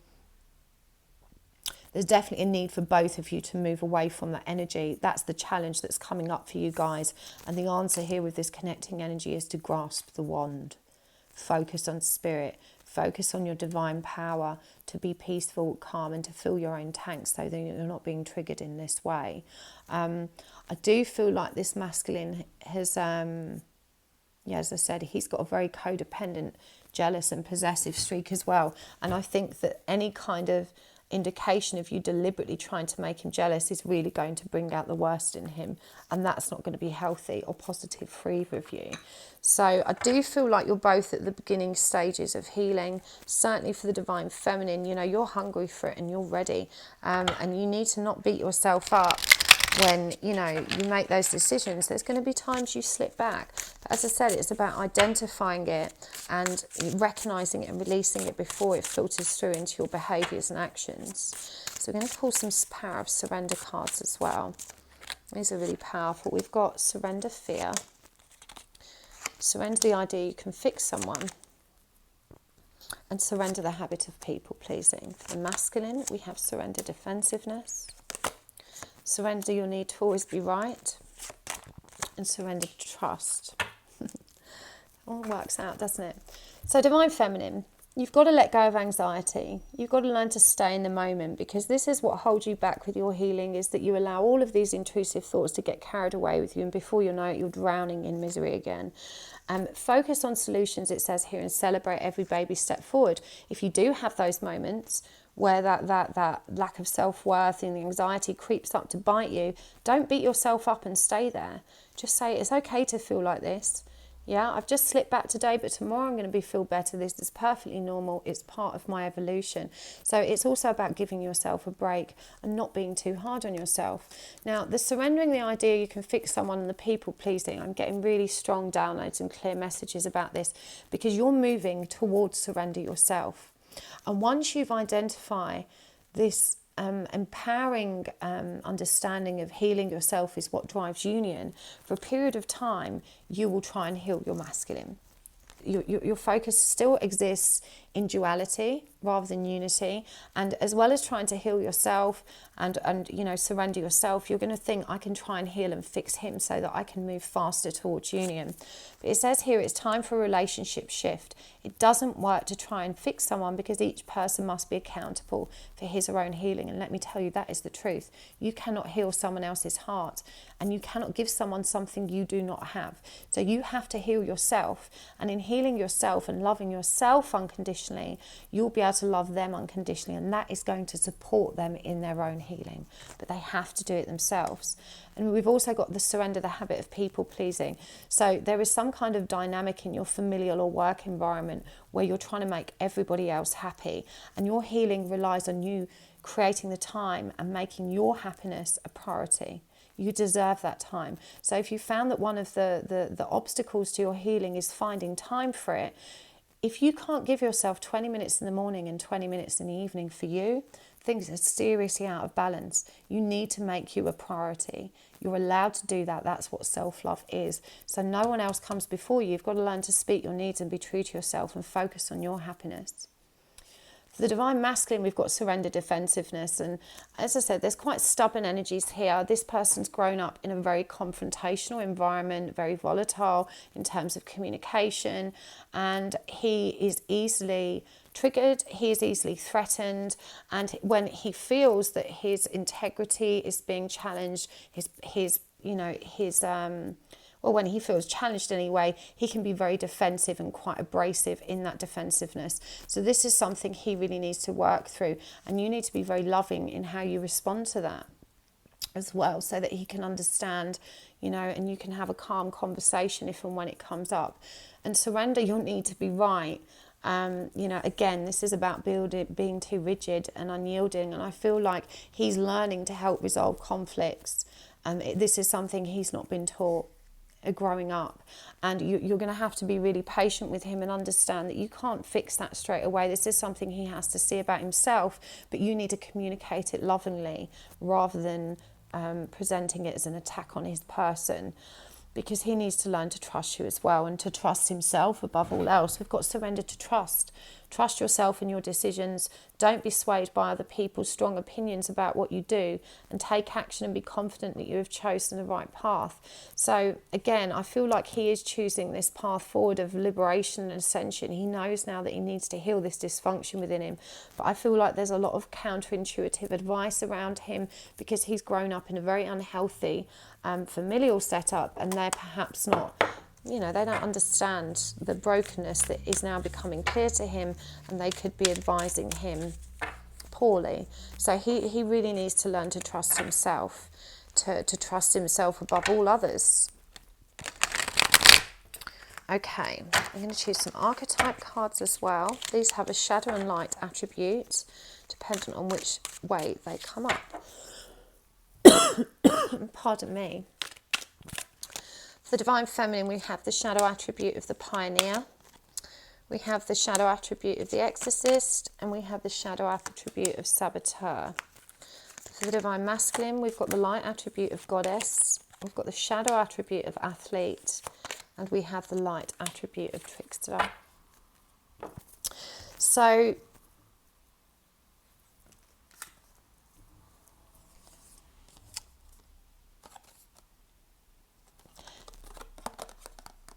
a need for both of you to move away from that energy. That's the challenge that's coming up for you guys, and the answer here with this connecting energy is to grasp the wand. Focus on spirit, focus on your divine power, to be peaceful, calm, and to fill your own tank so that you're not being triggered in this way. I do feel like this masculine has... as I said, he's got a very codependent, jealous and possessive streak as well. And I think that any kind of indication of you deliberately trying to make him jealous is really going to bring out the worst in him, and that's not going to be healthy or positive for either of you. So I do feel like you're both at the beginning stages of healing. Certainly for the Divine Feminine, you know, you're hungry for it and you're ready, and you need to not beat yourself up when, you know, you make those decisions. There's going to be times you slip back. But as I said, it's about identifying it and recognizing it and releasing it before it filters through into your behaviors and actions. So we're going to pull some Power of Surrender cards as well. These are really powerful. We've got Surrender Fear. Surrender the idea you can fix someone. And surrender the habit of people pleasing. For the masculine, we have surrender defensiveness. Surrender your need to always be right, and surrender trust. All works out, doesn't it? So Divine Feminine, you've got to let go of anxiety. You've got to learn to stay in the moment, because this is what holds you back with your healing, is that you allow all of these intrusive thoughts to get carried away with you, and before you know it, you're drowning in misery again. Focus on solutions, it says here, and celebrate every baby step forward. If you do have those moments where that lack of self-worth and the anxiety creeps up to bite you, don't beat yourself up and stay there. Just say, it's okay to feel like this. Yeah, I've just slipped back today, but tomorrow I'm going to feel better. This is perfectly normal. It's part of my evolution. So it's also about giving yourself a break and not being too hard on yourself. Now, the surrendering the idea you can fix someone and the people pleasing, I'm getting really strong downloads and clear messages about this, because you're moving towards surrender yourself. And once you've identified this empowering understanding of healing yourself is what drives union, for a period of time, you will try and heal your masculine. Your focus still exists in duality rather than unity, and as well as trying to heal yourself and you know, surrender yourself, you're going to think, I can try and heal and fix him so that I can move faster towards union. But it says here it's time for a relationship shift. It doesn't work to try and fix someone, because each person must be accountable for his or own healing. And let me tell you, that is the truth. You cannot heal someone else's heart, and you cannot give someone something you do not have. So you have to heal yourself, and in healing yourself and loving yourself unconditionally, you'll be able to love them unconditionally, and that is going to support them in their own healing. But they have to do it themselves. And we've also got the surrender the habit of people pleasing. So there is some kind of dynamic in your familial or work environment where you're trying to make everybody else happy, and your healing relies on you creating the time and making your happiness a priority. You deserve that time. So if you found that one of the obstacles to your healing is finding time for it, if you can't give yourself 20 minutes in the morning and 20 minutes in the evening for you, things are seriously out of balance. You need to make you a priority. You're allowed to do that. That's what self-love is. So no one else comes before you. You've got to learn to speak your needs and be true to yourself and focus on your happiness. For the Divine Masculine, we've got surrender defensiveness. And as I said, there's quite stubborn energies here. This person's grown up in a very confrontational environment, very volatile in terms of communication, and he is easily triggered, he is easily threatened, and when he feels that his integrity is being challenged, when he feels challenged anyway, he can be very defensive and quite abrasive in that defensiveness. So this is something he really needs to work through, and you need to be very loving in how you respond to that as well, so that he can understand, and you can have a calm conversation if and when it comes up. And surrender your need to be right. Again, this is about being too rigid and unyielding, and I feel like he's learning to help resolve conflicts. This is something he's not been taught growing up, and you're going to have to be really patient with him and understand that you can't fix that straight away. This is something he has to see about himself, but you need to communicate it lovingly rather than presenting it as an attack on his person, because he needs to learn to trust you as well, and to trust himself above all else. We've got surrender to trust. Trust yourself and your decisions. Don't be swayed by other people's strong opinions about what you do, and take action and be confident that you have chosen the right path. So again, I feel like he is choosing this path forward of liberation and ascension. He knows now that he needs to heal this dysfunction within him. But I feel like there's a lot of counterintuitive advice around him, because he's grown up in a very unhealthy familial setup, and they're perhaps not, they don't understand the brokenness that is now becoming clear to him, and they could be advising him poorly. So he really needs to learn to trust himself, to trust himself above all others. Okay, I'm going to choose some archetype cards as well. These have a shadow and light attribute, dependent on which way they come up. Pardon me. For the Divine Feminine, we have the shadow attribute of the Pioneer. We have the shadow attribute of the Exorcist, and we have the shadow attribute of Saboteur. For the Divine Masculine, we've got the light attribute of Goddess. We've got the shadow attribute of Athlete, and we have the light attribute of Trickster. So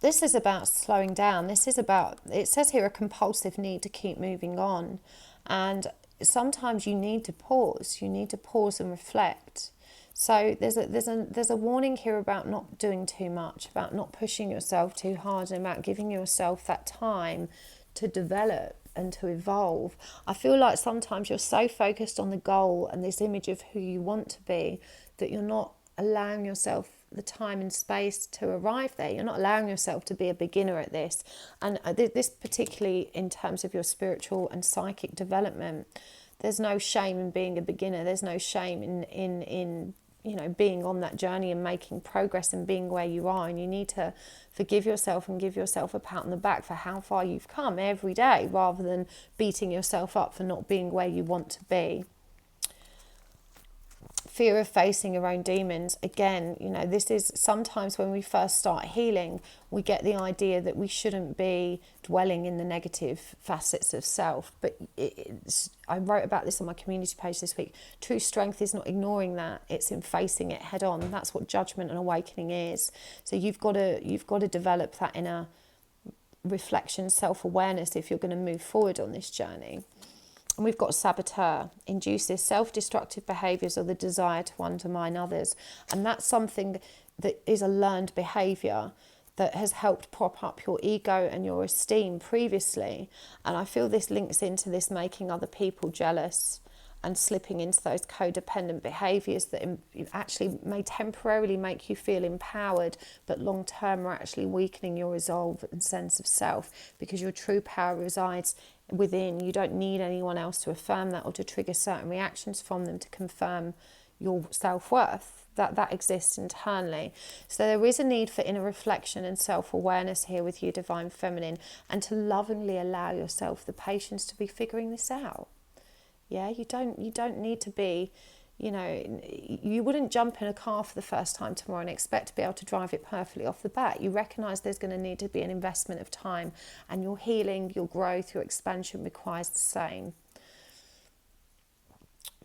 this is about slowing down. This is about, it says here, a compulsive need to keep moving on. And sometimes you need to pause. You need to pause and reflect. So there's a warning here about not doing too much, about not pushing yourself too hard, and about giving yourself that time to develop and to evolve. I feel like sometimes you're so focused on the goal and this image of who you want to be that you're not allowing yourself the time and space to arrive there. You're not allowing yourself to be a beginner at this. And this particularly in terms of your spiritual and psychic development, there's no shame in being a beginner. There's no shame in you know, being on that journey and making progress and being where you are. And you need to forgive yourself and give yourself a pat on the back for how far you've come every day, rather than beating yourself up for not being where you want to be. Fear of facing your own demons. Again, you know, this is sometimes when we first start healing, we get the idea that we shouldn't be dwelling in the negative facets of self. But I wrote about this on my community page this week. True strength is not ignoring that; it's in facing it head on. That's what judgment and awakening is. So you've got to develop that inner reflection, self-awareness if you're going to move forward on this journey. And we've got Saboteur, induces self-destructive behaviours or the desire to undermine others. And that's something that is a learned behaviour that has helped prop up your ego and your esteem previously. And I feel this links into this making other people jealous and slipping into those codependent behaviours that actually may temporarily make you feel empowered, but long term are actually weakening your resolve and sense of self, because your true power resides within. You don't need anyone else to affirm that or to trigger certain reactions from them to confirm your self-worth. That exists internally. So there is a need for inner reflection and self-awareness here with you, Divine Feminine, and to lovingly allow yourself the patience to be figuring this out. Yeah, you don't need to be, you know, you wouldn't jump in a car for the first time tomorrow and expect to be able to drive it perfectly off the bat. You recognise there's going to need to be an investment of time, and your healing, your growth, your expansion requires the same.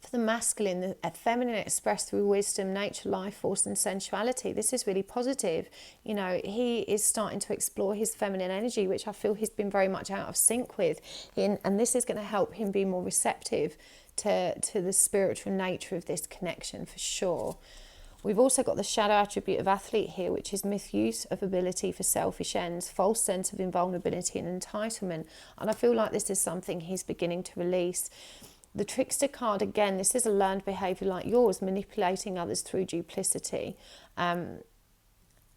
For the masculine, the feminine expressed through wisdom, nature, life force and sensuality. This is really positive. You know, he is starting to explore his feminine energy, which I feel he's been very much out of sync with. And this is going to help him be more receptive to the spiritual nature of this connection, for sure. We've also got the shadow attribute of Athlete here, which is misuse of ability for selfish ends, false sense of invulnerability and entitlement. And I feel like this is something he's beginning to release. The Trickster card, again, this is a learned behaviour like yours, manipulating others through duplicity. And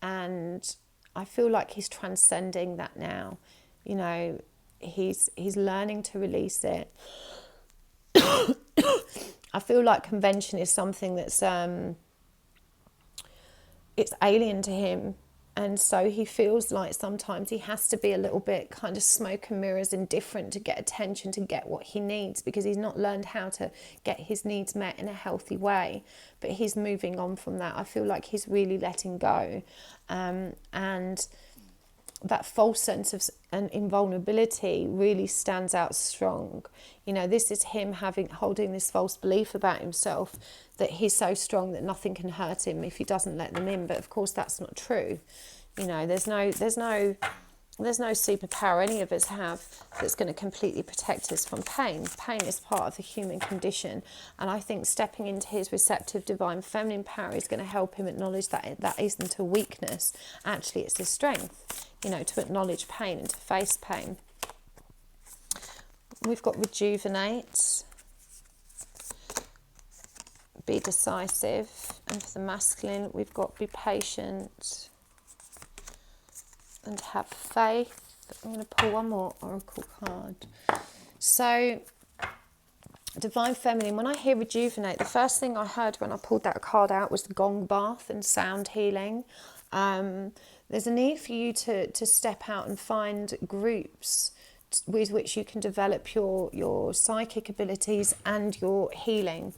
I feel like he's transcending that now. You know, he's learning to release it. I feel like convention is something that's it's alien to him. And so he feels like sometimes he has to be a little bit kind of smoke and mirrors and different to get attention, to get what he needs, because he's not learned how to get his needs met in a healthy way. But he's moving on from that. I feel like he's really letting go. And that false sense of invulnerability really stands out strong. You know, this is him holding this false belief about himself that he's so strong that nothing can hurt him if he doesn't let them in. But of course, that's not true. You know, there's no superpower any of us have that's going to completely protect us from pain. Pain is part of the human condition, and I think stepping into his receptive divine feminine power is going to help him acknowledge that that isn't a weakness. Actually, it's a strength. You know, to acknowledge pain and to face pain. We've got rejuvenate. be decisive. And for the masculine, we've got be patient and have faith. I'm going to pull one more oracle card. So, Divine Feminine, when I hear rejuvenate, the first thing I heard when I pulled that card out was the gong bath and sound healing. There's a need for you to step out and find groups with which you can develop your psychic abilities and your healing.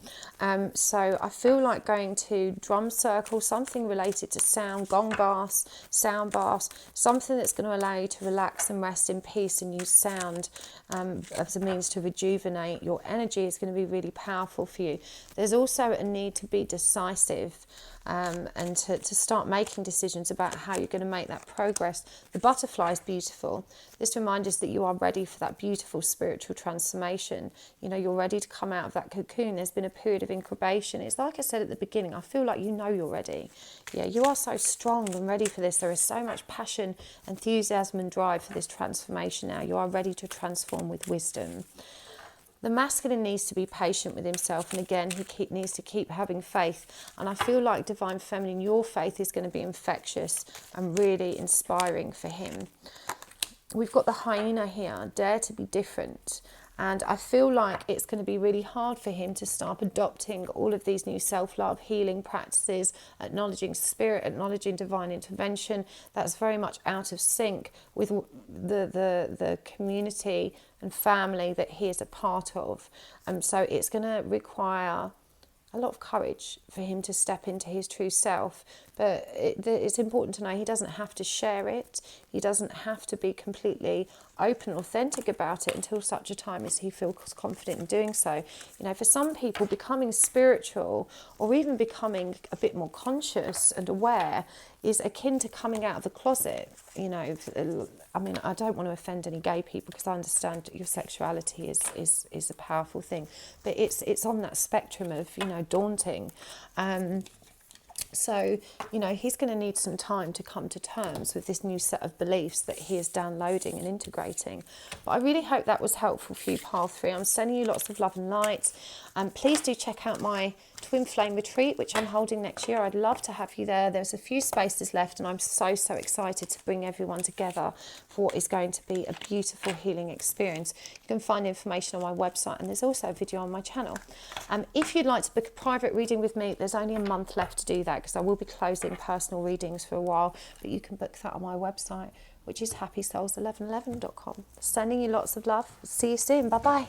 So I feel like going to drum circle, something related to sound, gong baths, sound baths, something that's going to allow you to relax and rest in peace and use sound as a means to rejuvenate. Your energy is going to be really powerful for you. There's also a need to be decisive. And to start making decisions about how you're going to make that progress. The butterfly is beautiful. This reminds us that you are ready for that beautiful spiritual transformation. You know, you're ready to come out of that cocoon. There's been a period of incubation. It's like I said at the beginning, I feel like you know you're ready. Yeah, you are so strong and ready for this. There is so much passion, enthusiasm and drive for this transformation now. You are ready to transform with wisdom. The masculine needs to be patient with himself, and again, he needs to keep having faith. And I feel like Divine Feminine, your faith is going to be infectious and really inspiring for him. We've got the hyena here, dare to be different. And I feel like it's going to be really hard for him to start adopting all of these new self-love, healing practices, acknowledging spirit, acknowledging divine intervention. That's very much out of sync with the community and family that he is a part of. So it's going to require a lot of courage for him to step into his true self. But it's important to know he doesn't have to share it. He doesn't have to be completely open and authentic about it until such a time as he feels confident in doing so. You know, for some people, becoming spiritual or even becoming a bit more conscious and aware is akin to coming out of the closet. You know, I mean, I don't want to offend any gay people because I understand your sexuality is a powerful thing, but it's on that spectrum of, you know, daunting. So, you know, he's going to need some time to come to terms with this new set of beliefs that he is downloading and integrating. But I really hope that was helpful for you, Pile 3. I'm sending you lots of love and light. Please do check out my Twin Flame Retreat, which I'm holding next year. I'd love to have you there. There's a few spaces left, and I'm so excited to bring everyone together for what is going to be a beautiful healing experience. You can find information on my website, and there's also a video on my channel. If you'd like to book a private reading with me, there's only a month left to do that because I will be closing personal readings for a while, but you can book that on my website, which is happysouls1111.com. Sending you lots of love. See you soon. Bye-bye.